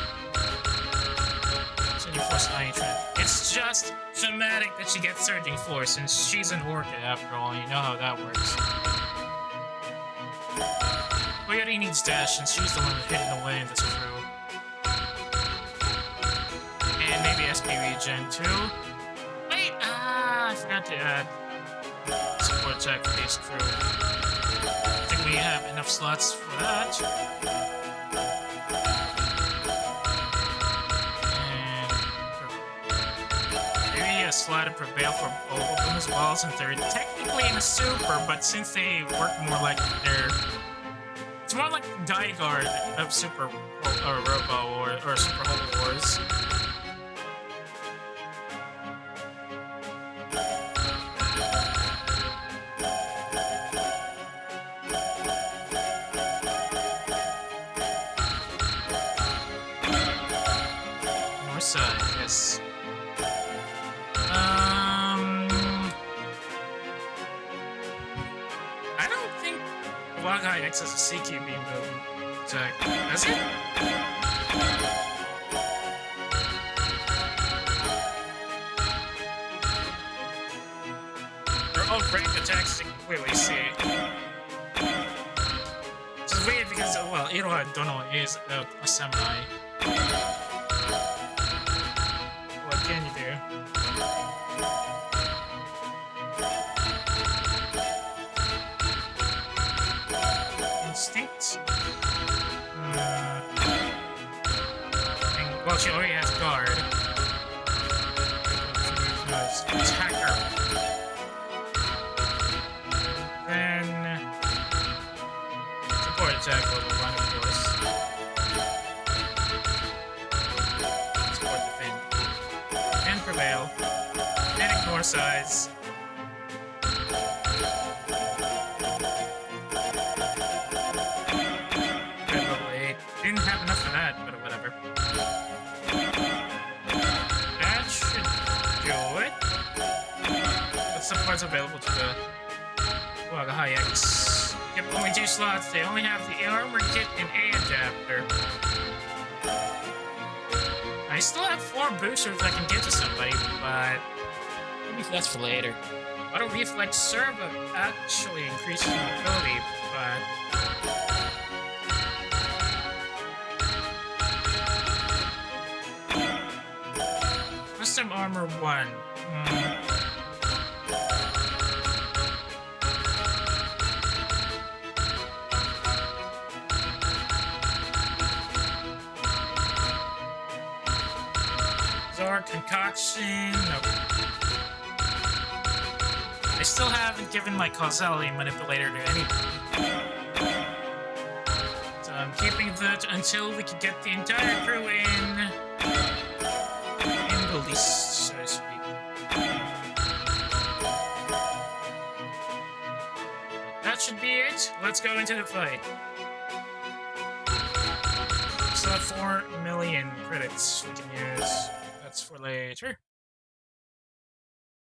Surging Force IE trend. It's just thematic that she gets Surging Force, since she's an Orchid after all, you know how that works. Coyote needs Dash, since she's the one hidden away in this crew. And maybe SP Regen too. Wait, I forgot to add support attack for this crew. I think we have enough slots for that. And maybe a slot to prevail for both of them as well, since they're technically in a super, but since they work more like it's more like the Die Guard of Super or Robo or Super Holo Wars. North side, yes. I don't think Wagai X has a CQ beam building attack. Does it? They're all rank attacks, you can clearly see. Which is weird because, well, Iroha Dono is a samurai. What can you do? Instinct? Well, she already has guard. Attacker. Then support attack level 1, of course. Support defend. And prevail. And ignore size. Didn't have enough of that, but whatever. That should do it. What's the parts available to the High X? Yep, only 2 slots. They only have the armor kit and A adapter. I still have 4 boosters I can give to somebody, but maybe that's for later. Auto Reflex Servo actually increases mobility, but Custom Armor 1. Zor Concoction. Nope. I still haven't given my Causality Manipulator to anyone. So I'm keeping that until we can get the entire crew in the least, so to speak. That should be it. Let's go into the fight. Still have 4 million credits we can use. That's for later.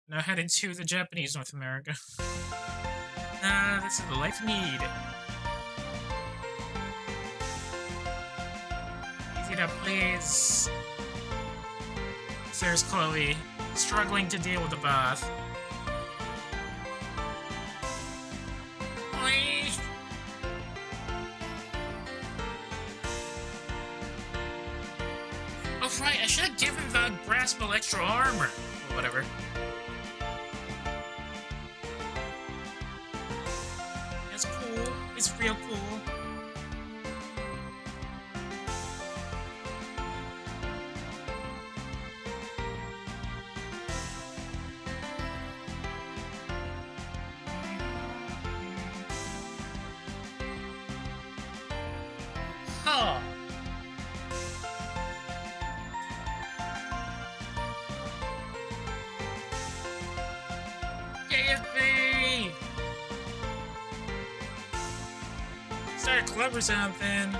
Now headed to the Japanese North America. This is the life need. Easy it up, please. There's Chloe, struggling to deal with the bath. Oh right, I should have given the Graspel extra armor. Or whatever. It's cool. It's real cool. Huh. KFB! Start a club or something.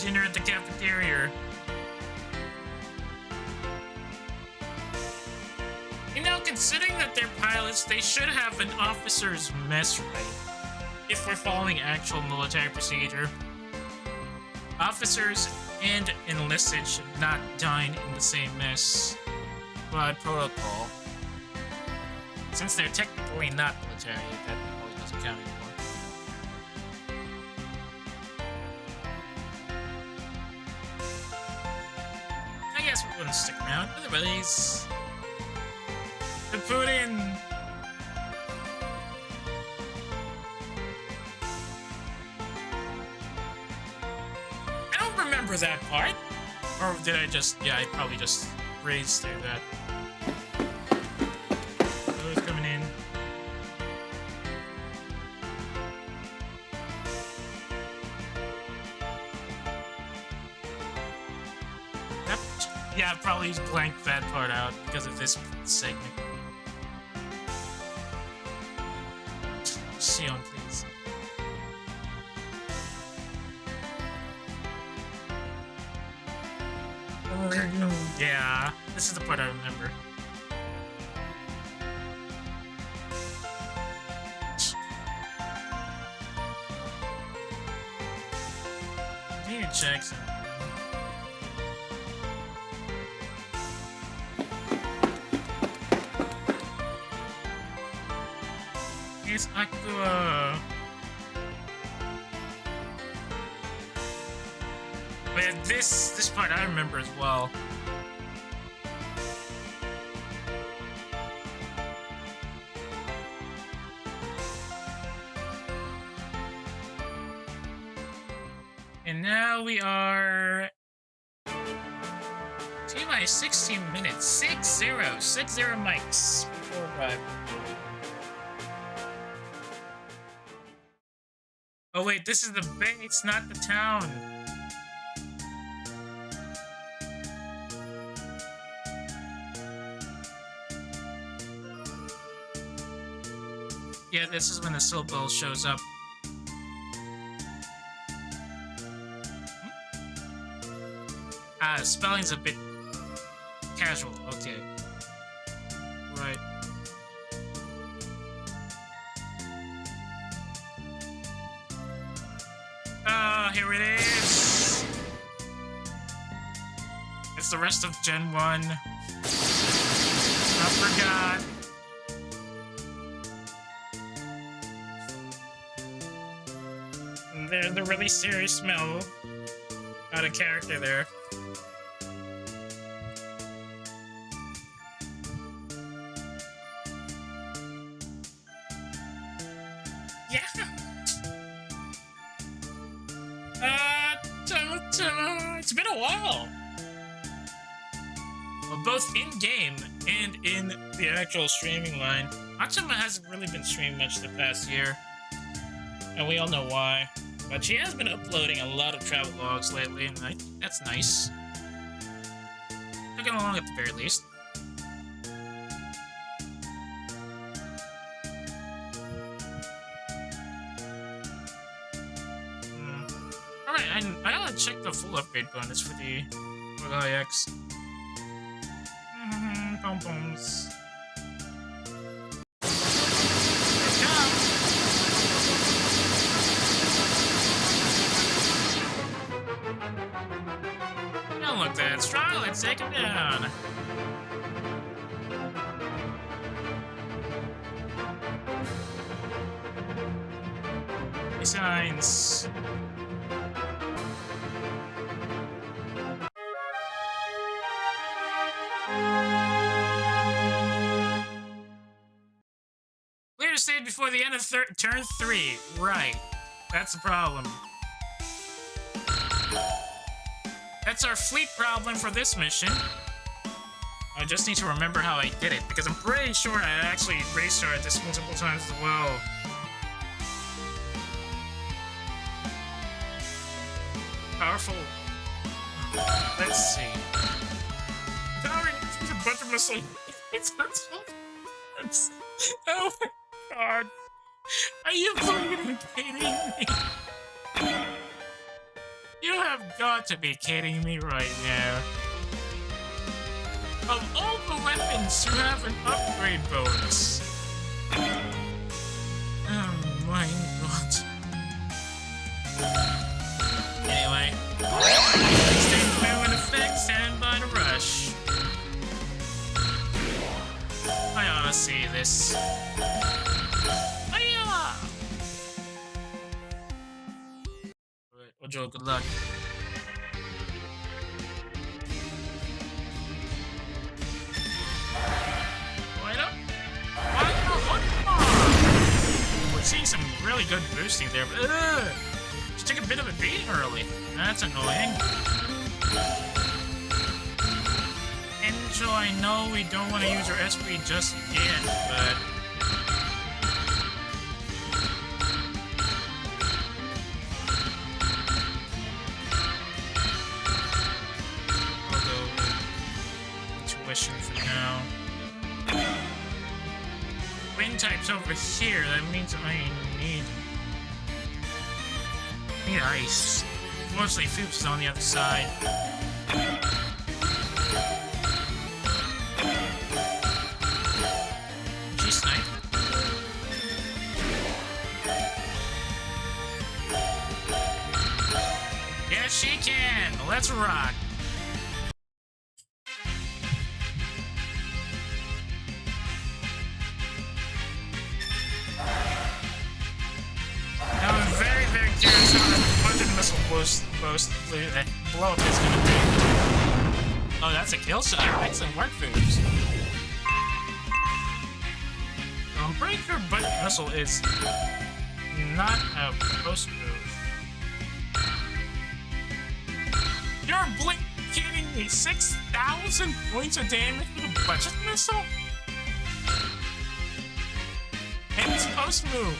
Dinner at the cafeteria. You know, considering that they're pilots, they should have an officer's mess right. If we're following actual military procedure. Officers and enlisted should not dine in the same mess. By protocol. Since they're technically not military, that probably doesn't count anymore. I guess we wouldn't stick around. Otherwise, the Putin. remember that part. Or did I just... Yeah, I probably just breezed through that. Holo's coming in. Yep. Yeah, I probably blanked that part out because of this segment. Sion, please. Yeah, this is the part I remember. I need to check something. It's Aqua. But yeah, this part I remember as well. And now we are T by 16 minutes. 6-0 mics before arrival. Oh wait, this is the base, not the town. Yeah, this is when the Silbo shows up. Spelling's a bit casual, okay. Right. Here it is! It's the rest of Gen 1. I forgot. There's the really serious smell out of character there. It's been a while. Well, both in-game and in the actual streaming line. Achima hasn't really been streaming much the past year. And we all know why. But she has been uploading a lot of travel logs lately, and I think that's nice. Taking along at the very least. Alright, I gotta check the full upgrade bonus for the IX. Pom-poms. Don't look that strong, let's take him down. Signs. Clear stage before the end of turn 3. Right. That's the problem. That's our fleet problem for this mission. I just need to remember how I did it, because I'm pretty sure I actually restarted this multiple times as well. Powerful. Let's see. Powering is a bunch of missiles. Oh my god. Are you fucking kidding me? You have got to be kidding me right now. Of all the weapons you have an upgrade bonus. Oh my god. Anyway. Stage move in effect, stand by to rush. I ought to see this. Ojo, good luck. We're seeing some really good boosting there, but She took a bit of a beating early. That's annoying. Angel, I know we don't want to use our SP just yet, but... I'll go intuition for now. Wind type's over here, that means I need ice. Mostly Foops is on the other side. She sniped. Yes, she can! Let's rock! Blow up is gonna be. Oh, that's a kill shot. Excellent work, Foods. Breaker but missile is not a post move. You're blink kidding me? 6,000 points of damage with a budget missile? And it's post move.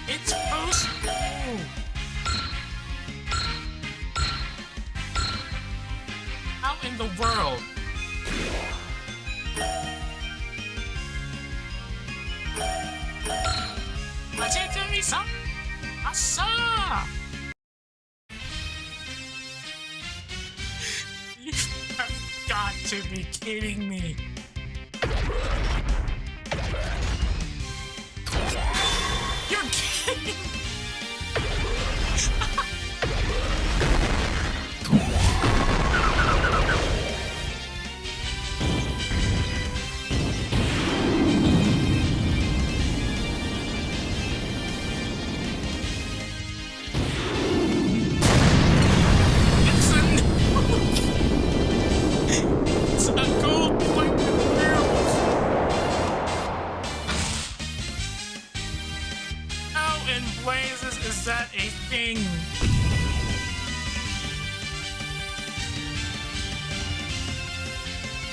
It's post move. How in the world? Some Asa! You have got to be kidding me. You're kidding!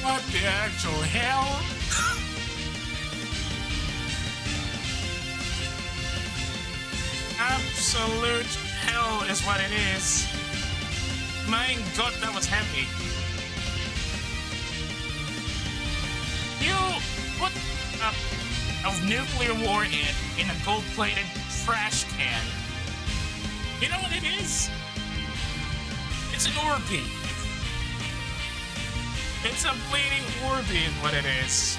What the actual hell? Absolute hell is what it is. My god, that was heavy. You put a nuclear warhead in a gold-plated trash can. You know what it is? It's an Orby. It's a bleeding Orby is what it is.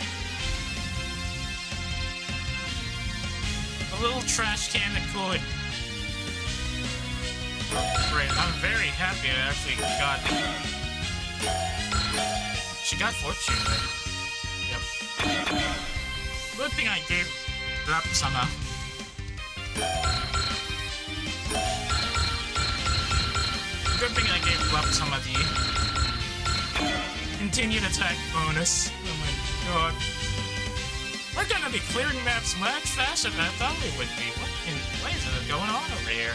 A little trash can that could. Oh, great. I'm very happy I actually got... She got fortune, right? Yep. Good thing I gave Rap Sama. Good thing I gave Rap Sama the continued attack bonus. Oh my god. We're gonna be clearing maps much faster than I thought we would be. What in blazes is going on over here?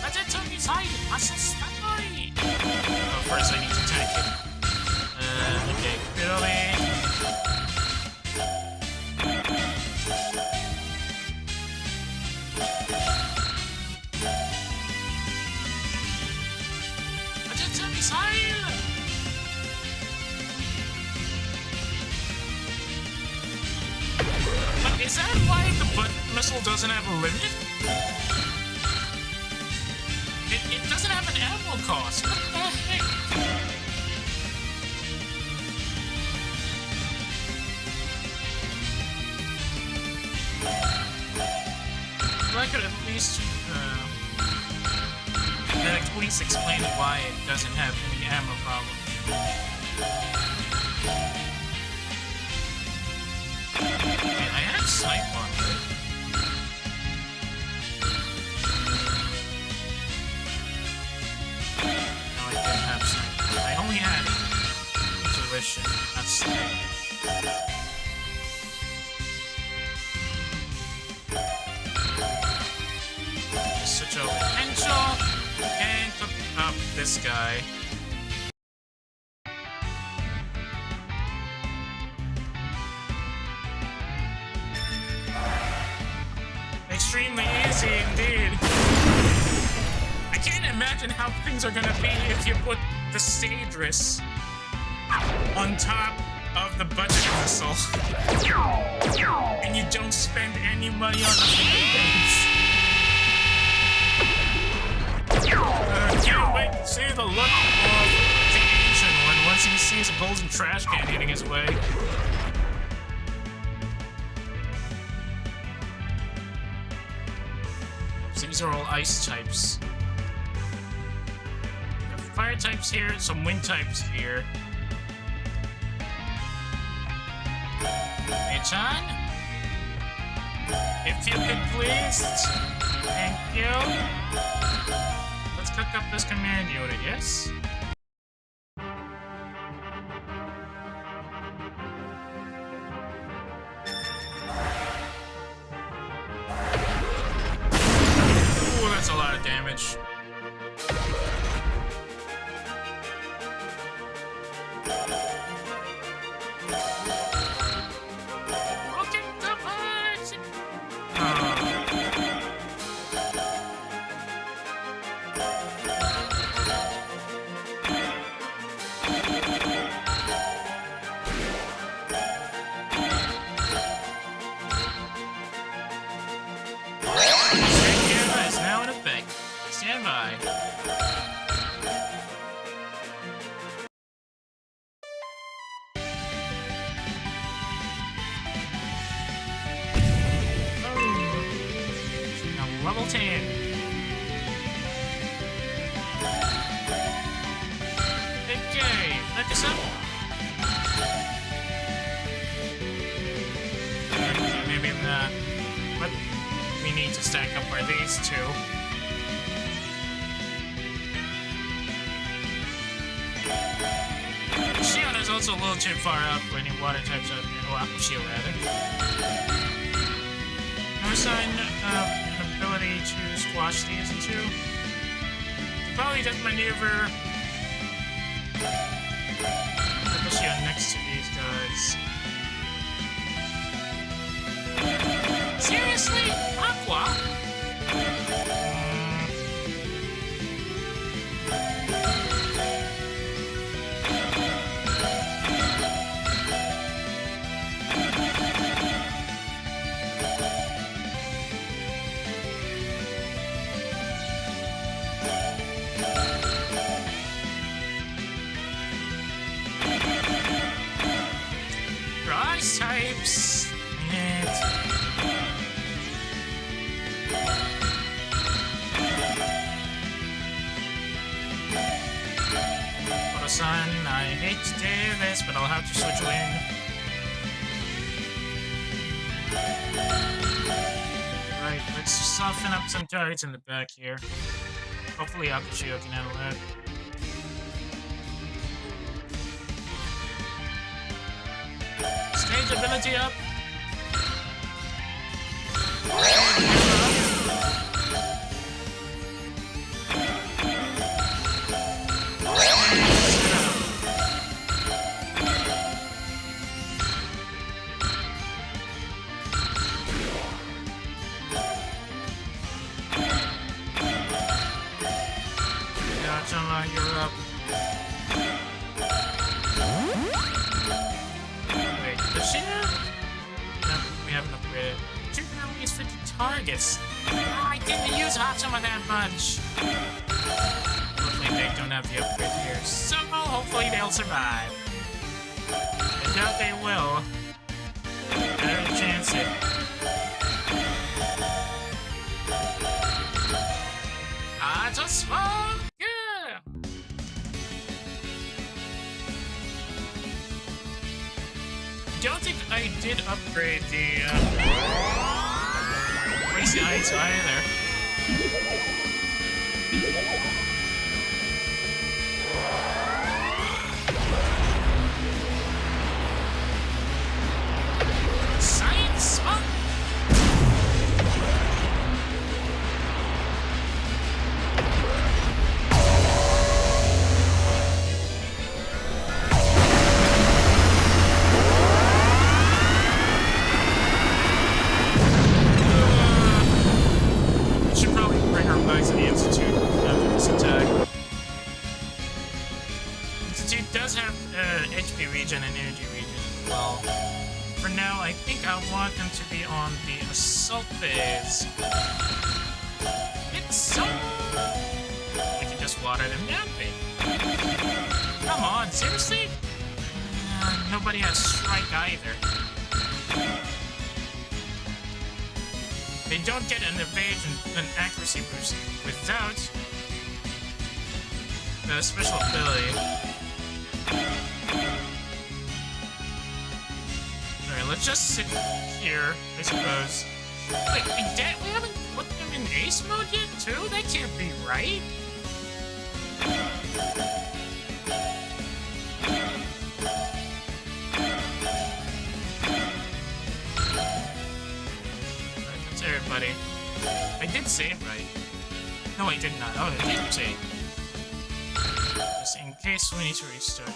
I did tell me side. I said story. Oh, first I need to tank it. Okay, Billy. Is that why the butt missile doesn't have a limit? It doesn't have an ammo cost. What the heck? I could at least explain why it doesn't have any ammo problem. Wait, I had snipe on it. No, I didn't have snipe. I only had intuition, not snipe. switch over potential and cook up this guy. Extremely easy indeed. I can't imagine how things are gonna be if you put the Sadris on top of the budget missile and you don't spend any money on the fangame. Can't wait to see the look of the Asian one once he sees a golden trash can hitting his way. These are all ice types. We have fire types here, some wind types here. Hey-chan? If you could please. Thank you. Let's cook up this command unit, yes? Ooh, that's a lot of damage. Level 10. Okay, look us up. Maybe what we need to stack up are these two. Shion is also a little too far up for any water types up here. Oh, Shield rather. No sign of ability to squash these two. Probably just maneuver the Shion next to these guys. Seriously? Aqua? Ice types and Son, I hate to do this, but I'll have to switch in. Right, let's soften up some targets in the back here. Hopefully Akushio can handle that. Stage ability up. You're up. Wait, does she have? No, we haven't upgraded. She only has 50 targets. Oh, I didn't use some of that bunch. Hopefully they don't have the upgrade here. So hopefully they'll survive. I doubt they will. Better chance it. Ah, just small. Don't think I did upgrade the Crazy Heights either. Science? Huh? HP regen and energy regen as well. For now, I think I want them to be on the assault phase. It's so... We can just water them down, babe. Come on, seriously? Nobody has strike either. They don't get an evasion, an accuracy boost without the special ability. Alright, let's just sit here, I suppose. Wait, we haven't put them in ace mode yet, too? That can't be right. Alright, that's everybody. I did save, right? No, I did not. Oh, I didn't save. Just in case we need to restart.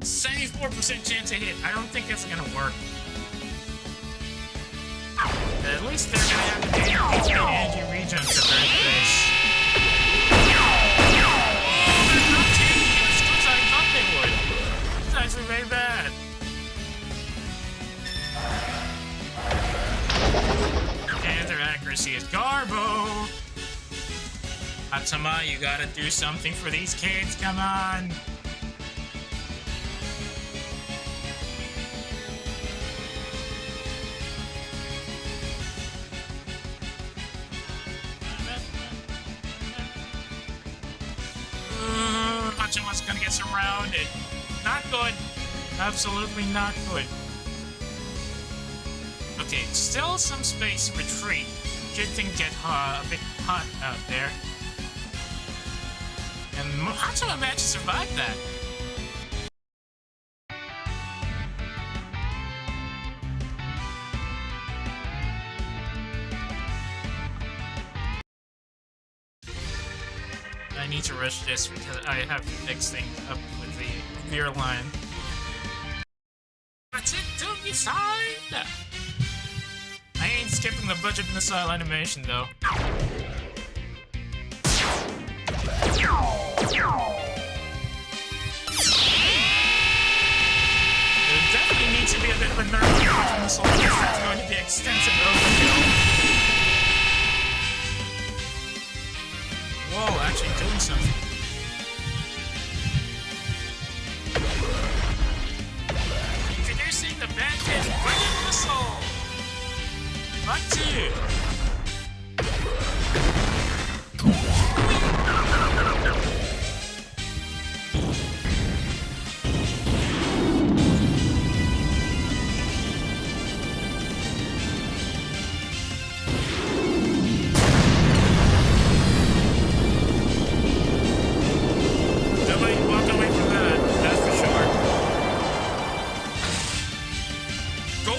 74% chance to hit. I don't think that's gonna work. At least they're gonna have the energy regen at the very base. Oh, they're not taking it as good as I thought they would. It's actually very bad. And their accuracy is garbo. Atama, you gotta do something for these kids, come on! Atama's gonna get surrounded. Not good. Absolutely not good. Okay, still some space to retreat. Should things get a bit hot out there. And Hatama managed to survive that. I need to rush this because I have to fix things up with the rear line. That's it to be signed! I ain't skipping the budget missile animation though. There definitely needs to be a bit of a nerf on the budget missile because that's going to be extensive overkill. Whoa, actually doing something. Introducing the bandit budget missile! Part 2!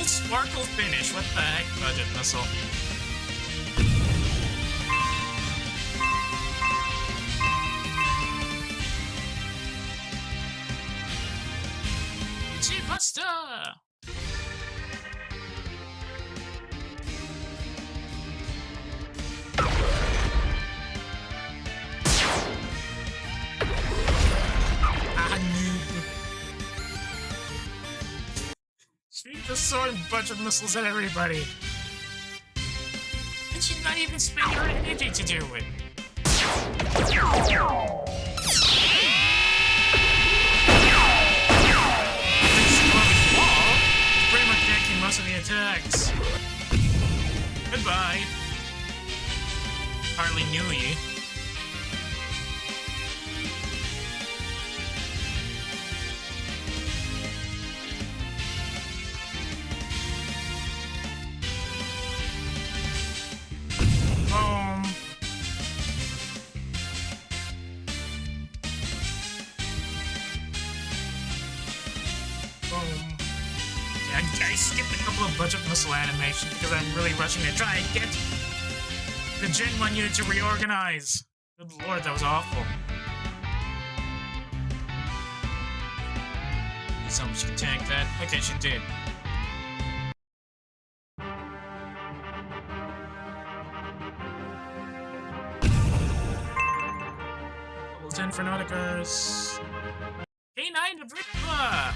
Sparkle finish, what the heck, budget missile? Buster! She's just throwing budget missiles at everybody. And she's not even spending her energy to do it. Pretty much taking most of the attacks. Goodbye. Hardly knew ye. I skipped a couple of budget missile animations because I'm really rushing to try and get the Gen 1 unit to reorganize. Good lord, that was awful. Someone should tank that. Okay, she did. Levels 10 for Nauticars. Line of Ritva!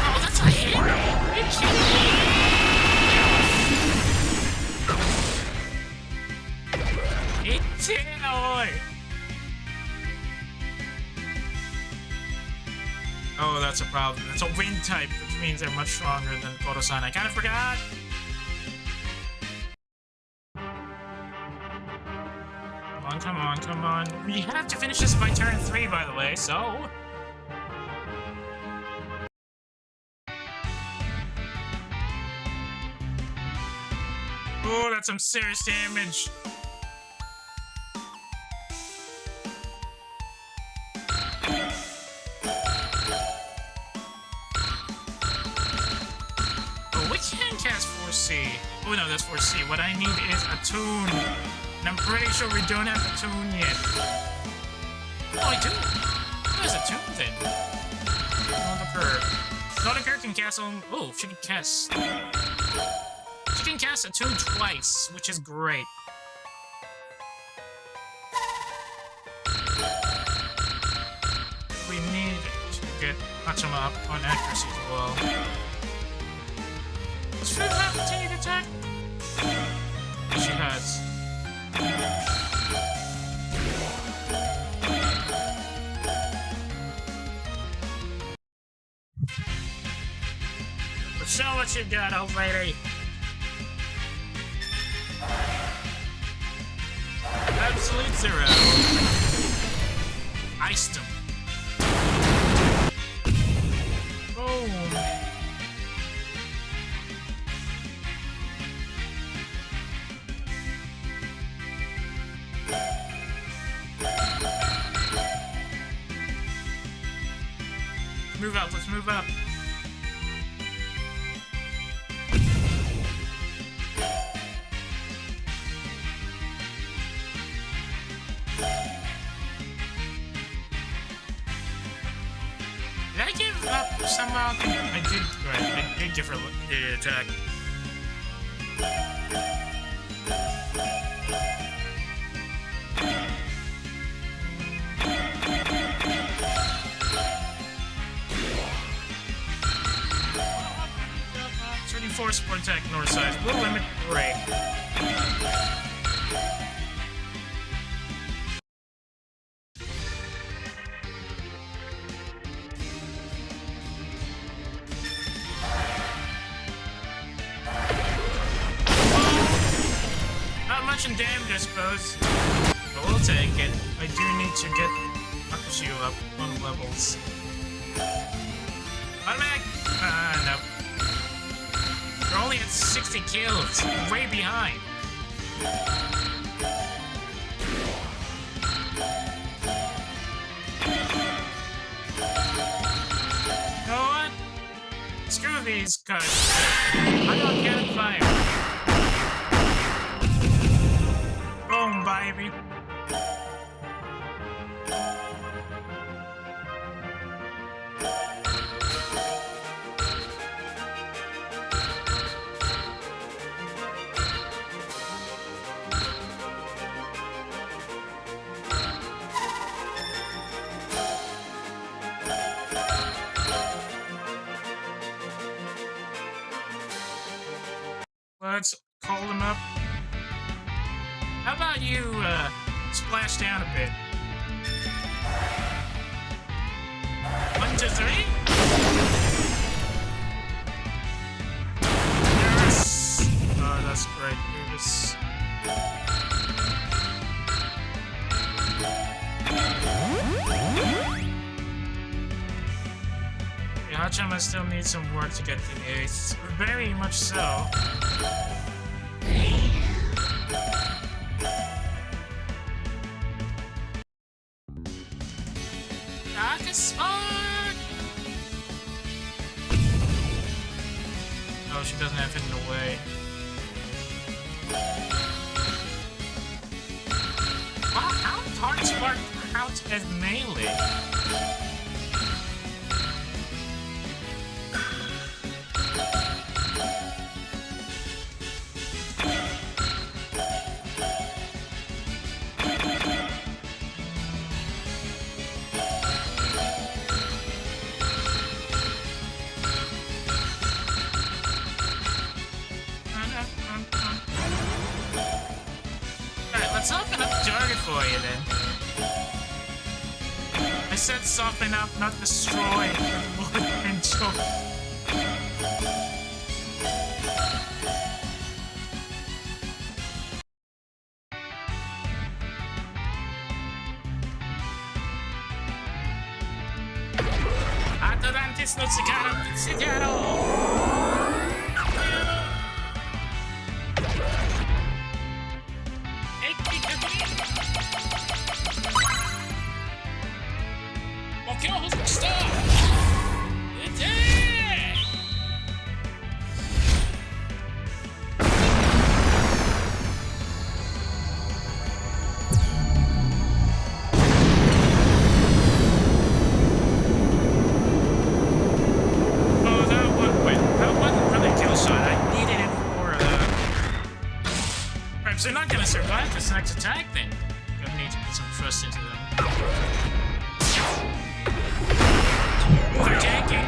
Oh, that's a hit! Are you kidding me? Itinoy! Oh, that's a problem. It's a wind type, which means they're much stronger than Koto-san. I kind of forgot! Come on, come on, come on. We have to finish this by turn 3, by the way, so... Oh, that's some serious damage. Oh, we can cast 4C. Oh no, that's 4C. What I need is a tune. And I'm pretty sure we don't have a tune yet. Oh, I do. There's a tune then. Nodoker can cast on... Oh, she can cast... She can cast a tune twice, which is great. We need to get Hachima up on accuracy as well. Does Fruit have continued attack? She has. But show what you got, old lady. Absolute zero. Iced him. Boom. Move up, let's move up. Did I give up somehow? I did, right, I did give her the attack. Force support attack north side. Will limit break. Not much in damage, I suppose. But we'll take it. I do need to get Akushu up on levels. Automatic! Nope. We're only at 60 kills. Way behind. You know what? Screw these cuts. I don't get fire. Boom, baby. Let's call them up. How about you, splash down a bit? 1, 2, 3. Yes! Oh, that's great. Nervous. Yeah, Hachima still needs some work to get to the 8th. Very much so. Oh, she doesn't have hidden away. Wow, how hard Spark out as melee? soften up the target for you then. I said soften up, not destroy. Potential. Atlantis no Cicaro! They're not gonna survive this next attack, then. Gonna need to put some trust into them. They're tanking.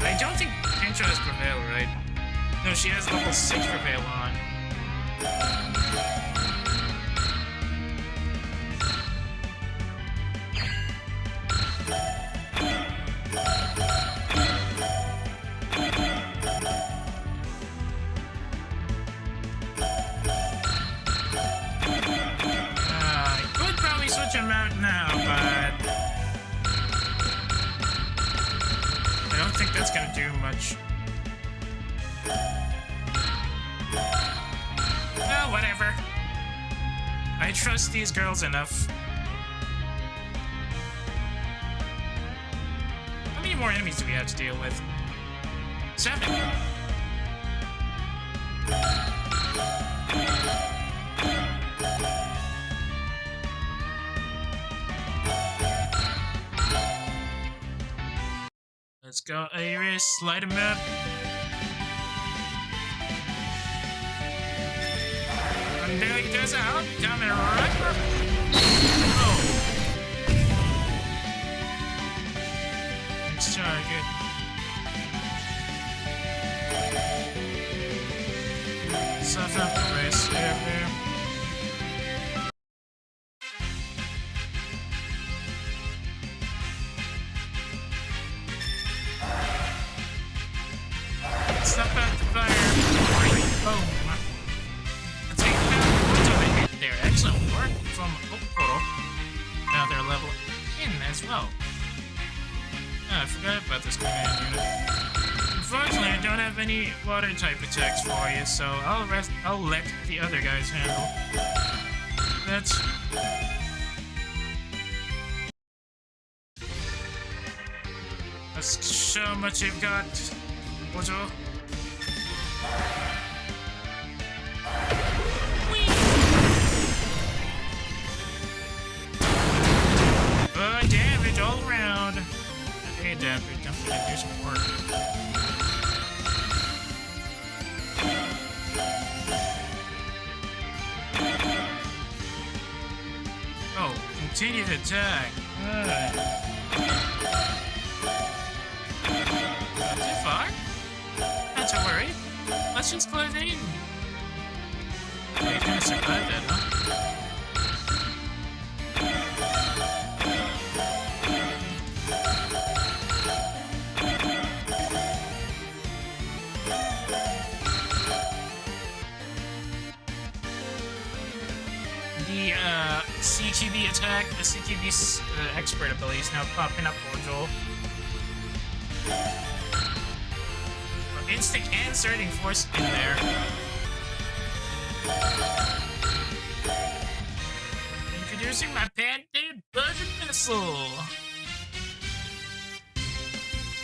I don't think Pincho has Prevail, right? No, she has level 6 Prevail on. That's gonna do much. Well, whatever. I trust these girls enough. How many more enemies do we have to deal with? 7. Let's go, Iris. Light him up. And there he goes out. Coming right up. Oh. Next target. Soften up the race there. Stop out the fire. Boom. Let's take that hit there. Excellent work from Holo. Now they're level in as well. Oh, I forgot about this command unit. Unfortunately, I don't have any water type attacks for you, so I'll let the other guys handle. That's show how much you've got, Ojo. Damage all around. Hey, damage, I'm gonna do some work. Oh, continue to attack. Not too far. Not to worry. Let's just close in. Oh, you're gonna survive that, huh? The CQB attack, the CQB expert ability is now popping up for Joel. Instinct and Surging Force in there. Introducing my patented Budget Missile.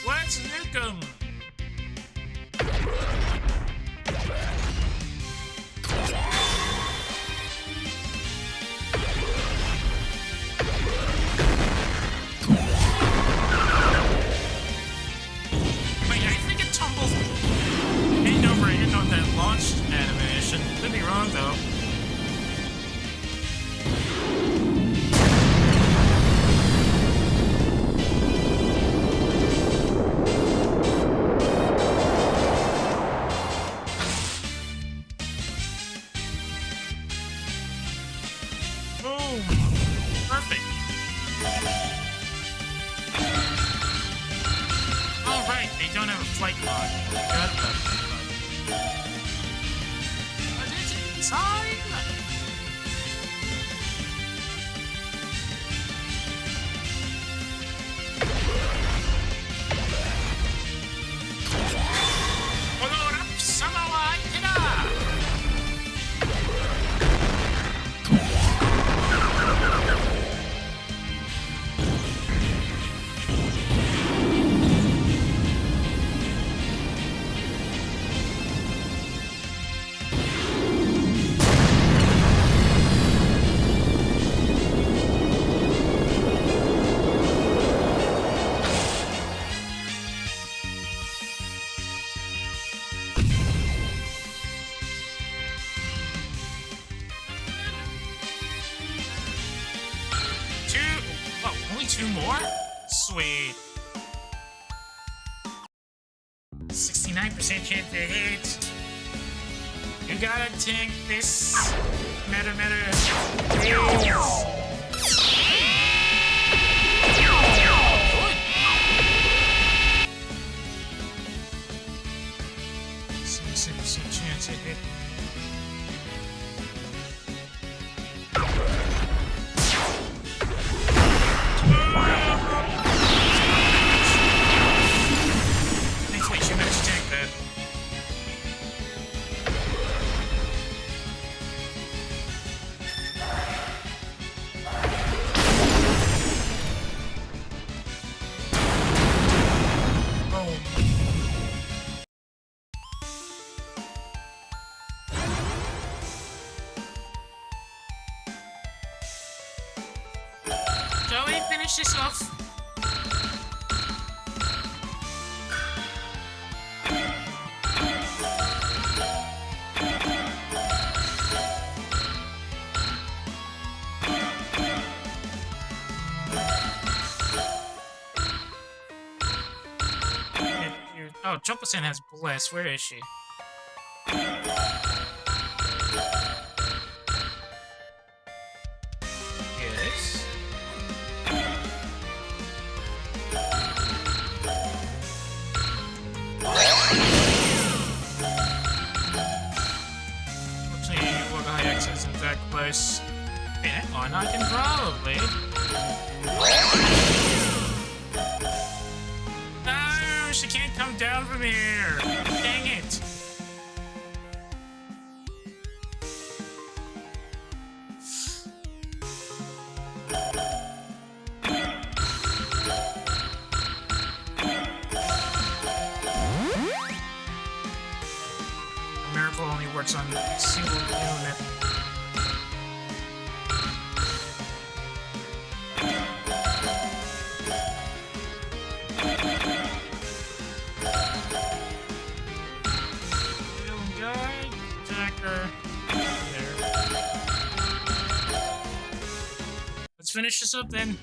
Let's nuke 'em. Launched animation. Could be wrong though. right, they don't have a flight mod. Forgot about that. But it's inside. Holo up, Samoa, Keyta! Two more? Sweet. 69% chance to hit. You gotta take this. Matter. Yes. 66% chance to hit. Shall we finish this off? Oh, Choco-san has Bless. Where is she? Yes. Unfortunately, Wagahayax isn't that close. Hey, hang on, I can probably. No, she can't come down from here. Dang it. A miracle only works on a single unit. Let's finish this up then.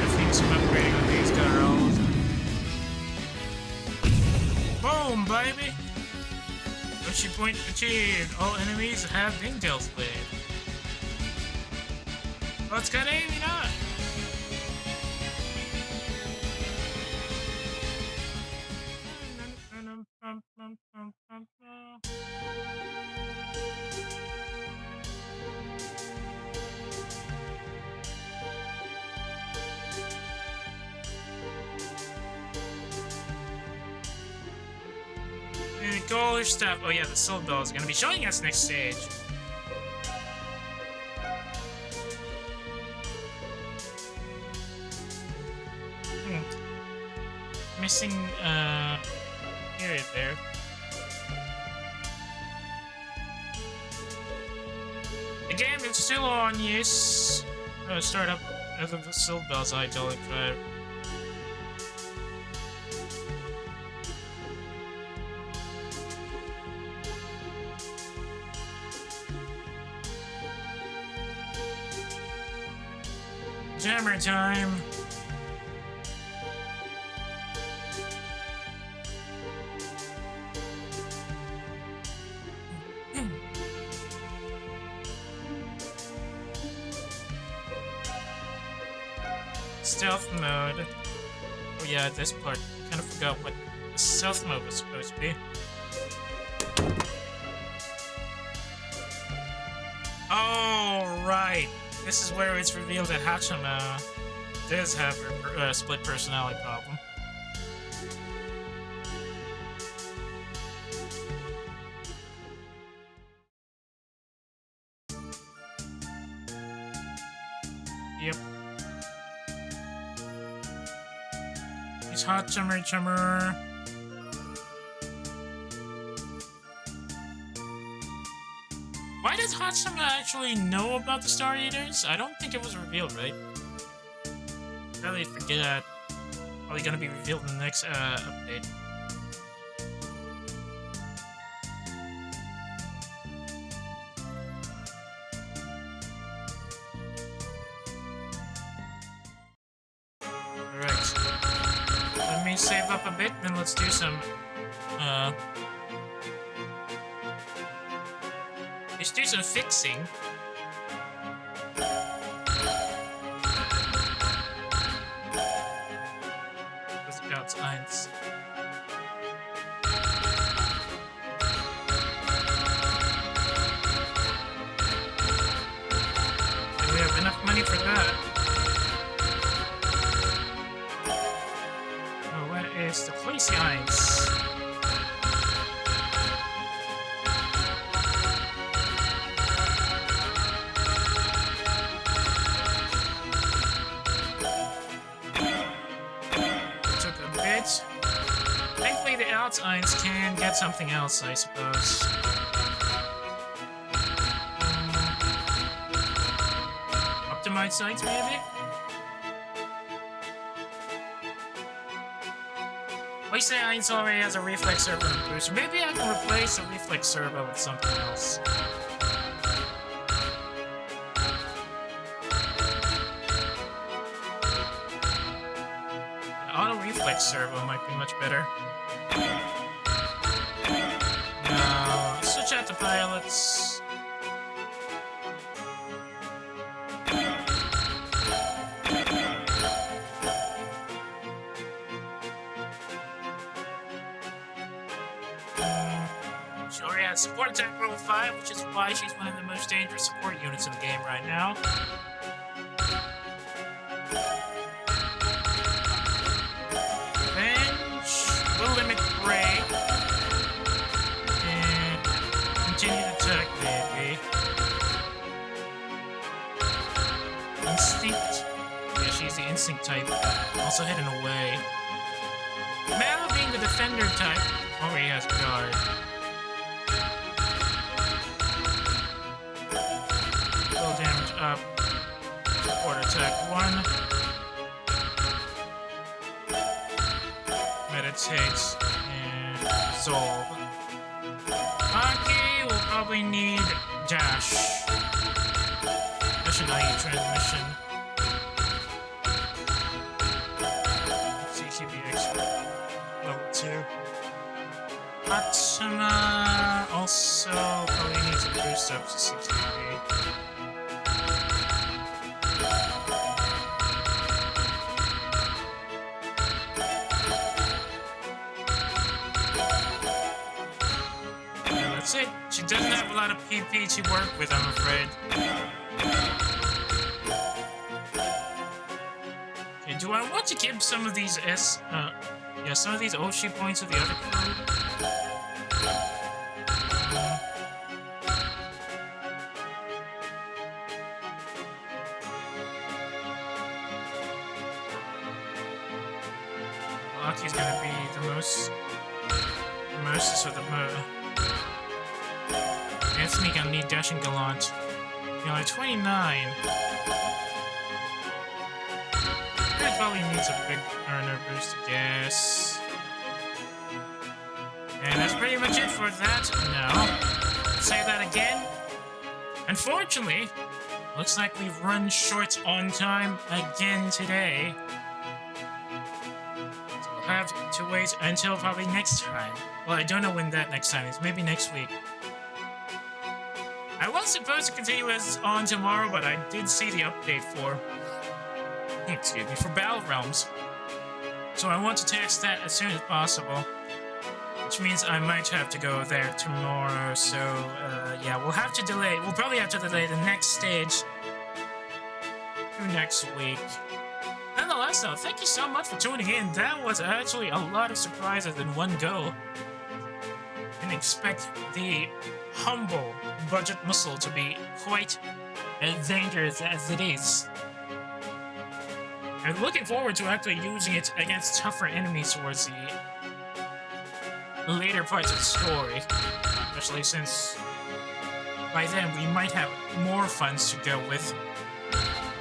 I think some upgrading on these girls. Boom, baby! Yoshi point achieved. All enemies have been dealt with. What's good, Amy? Not. Goal stuff. Oh yeah, the Silver Bell is gonna be showing us next stage. Missing period there. The game is still on, yes. Start up the Silver Bell's idyllic vibe. Jammer time. Stealth mode. Oh yeah, this part. Kind of forgot what the stealth mode was supposed to be. Oh, right. This is where it's revealed that Hachima does have a split personality problem. Yep. He's hot chummer. Why does Hatsuma actually know about the Star Eaters? I don't think it was revealed, right? Really forget. Probably gonna be revealed in the next update. Alright. Let me save up a bit, then let's do some, let's do some fixing. Was Gauts 1. Do we have enough money for that? Oh, where is the police lines? Thankfully, the Alts can get something else, I suppose. Optimized sites, maybe? Waste Eins already has a reflex servo and booster. Maybe I can replace the reflex servo with something else. Reflex servo might be much better. Now, switch out the pilots. She already has support attack level 5, which is why she's one of the most dangerous support units in the game right now. Will limit break and continue to attack, maybe. Instinct. Yeah, she's the instinct type. Also hidden away. Mal being the defender type. Already has guard. Full damage up. Support attack 1. Meditates and resolve. Maki will probably need dash. Mission IE transmission. CCBX level 2. Hatsuma also probably needs a boost up to 63. That's it. She doesn't have a lot of PP to work with, I'm afraid. Okay, do I want to give some of these some of these Oshi points to the other crew? Aki's gonna be the most of the Anthony gonna need Dash and Gallant. You know, at 29. He probably needs a big earner boost, I guess. And that's pretty much it for that. No. Let's say that again. Unfortunately, looks like we've run short on time again today. So we'll have to wait until probably next time. Well, I don't know when that next time is. Maybe next week. I was supposed to continue as on tomorrow, but I did see the update for excuse me, for Battle Realms. So I want to test that as soon as possible. Which means I might have to go there tomorrow, so yeah, we'll have to delay. We'll probably have to delay the next stage to next week. Nonetheless, though, thank you so much for tuning in. That was actually a lot of surprises in one go. Didn't expect the humble budget missile to be quite as dangerous as it is. I'm looking forward to actually using it against tougher enemies towards the later parts of the story, especially since by then we might have more funds to go with.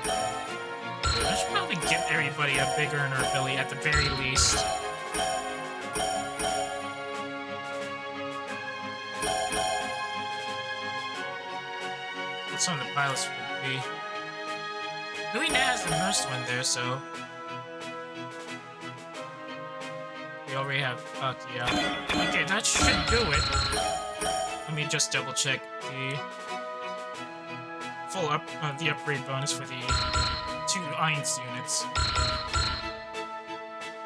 I should probably give everybody a bigger earner ability at the very least. What some of the pilots would be. Luina has the most one there, so we already have Keyta. Okay, that should do it. Let me just double check the full the upgrade bonus for the 2 Ainz units.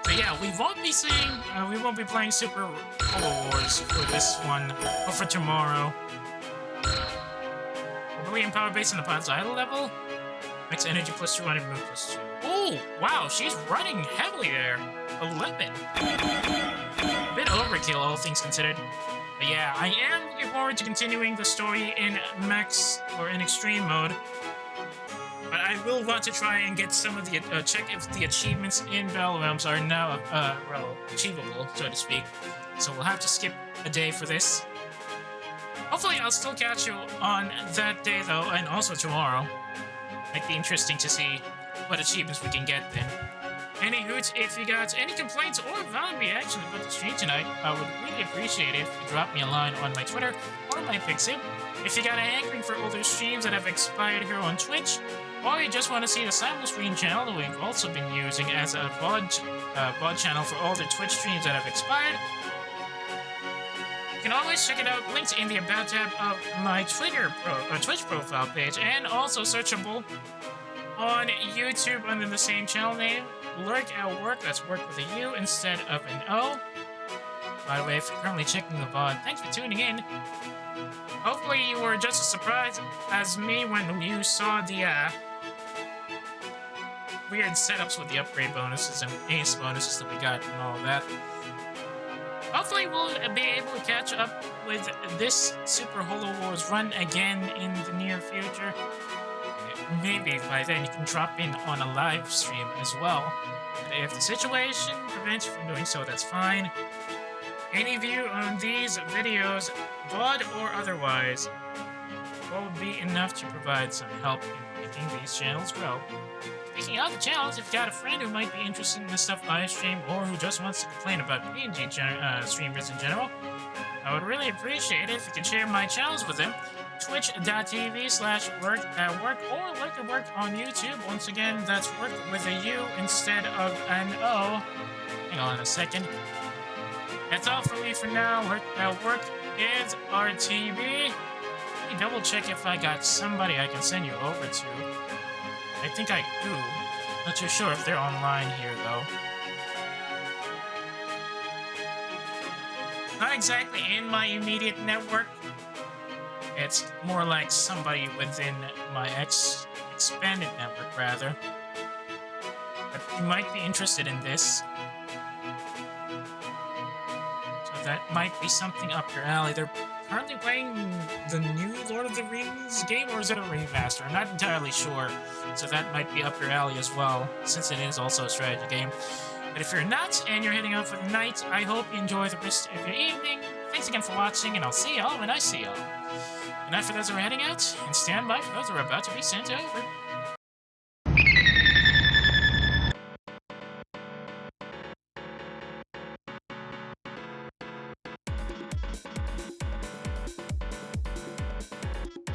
So yeah, we won't be playing Super Holo Wars for this one, or for tomorrow. Ability and power based on the pilot's idle level. Max energy plus 200, move plus 2. Oh, wow, she's running heavily there. 11. A bit overkill, all things considered. But yeah, I am looking forward to continuing the story in max or in extreme mode. But I will want to try and get some of the check if the achievements in Battle Realms are now well, achievable, so to speak. So we'll have to skip a day for this. Hopefully, I'll still catch you on that day though, and also tomorrow. Might be interesting to see what achievements we can get then. Any hoots, if you got any complaints or valid reaction about the stream tonight, I would really appreciate it if you drop me a line on my Twitter or my Pixie. If you got an hankering for older streams that have expired here on Twitch, or you just want to see the simul-stream channel that we've also been using as a VOD channel for all the Twitch streams that have expired, you can always check it out, linked in the About tab of my Twitch profile page, and also searchable on YouTube under the same channel name, Lurk at Work, that's work with a U instead of an O. By the way, if you're currently checking the VOD, thanks for tuning in. Hopefully you were just as surprised as me when you saw the weird setups with the upgrade bonuses and ace bonuses that we got and all that. Hopefully we'll be able to catch up with this Super Holo Wars run again in the near future. Maybe by then you can drop in on a live stream as well. But if the situation prevents you from doing so, that's fine. Any view on these videos, VOD or otherwise, will be enough to provide some help in making these channels grow. Speaking of the channels, if you got a friend who might be interested in this stuff live stream, or who just wants to complain about PNG streamers in general, I would really appreciate it if you could share my channels with them. Twitch.tv/lurk@work or lurk@work on YouTube. Once again, that's work with a U instead of an O. Hang on a second. That's all for me for now. Lurk@work is RTB. Let me double check if I got somebody I can send you over to. I think I do. Not too sure if they're online here, though. Not exactly in my immediate network. It's more like somebody within my expanded network, rather. But you might be interested in this. So that might be something up your alley. They're currently playing the new Lord of the Rings game, or is it a remaster? I'm not entirely sure. So that might be up your alley as well, since it is also a strategy game. But if you're not, and you're heading out for the night, I hope you enjoy the rest of your evening. Thanks again for watching, and I'll see y'all when I see y'all. Good night for those who are heading out, and stand by for those who are about to be sent over.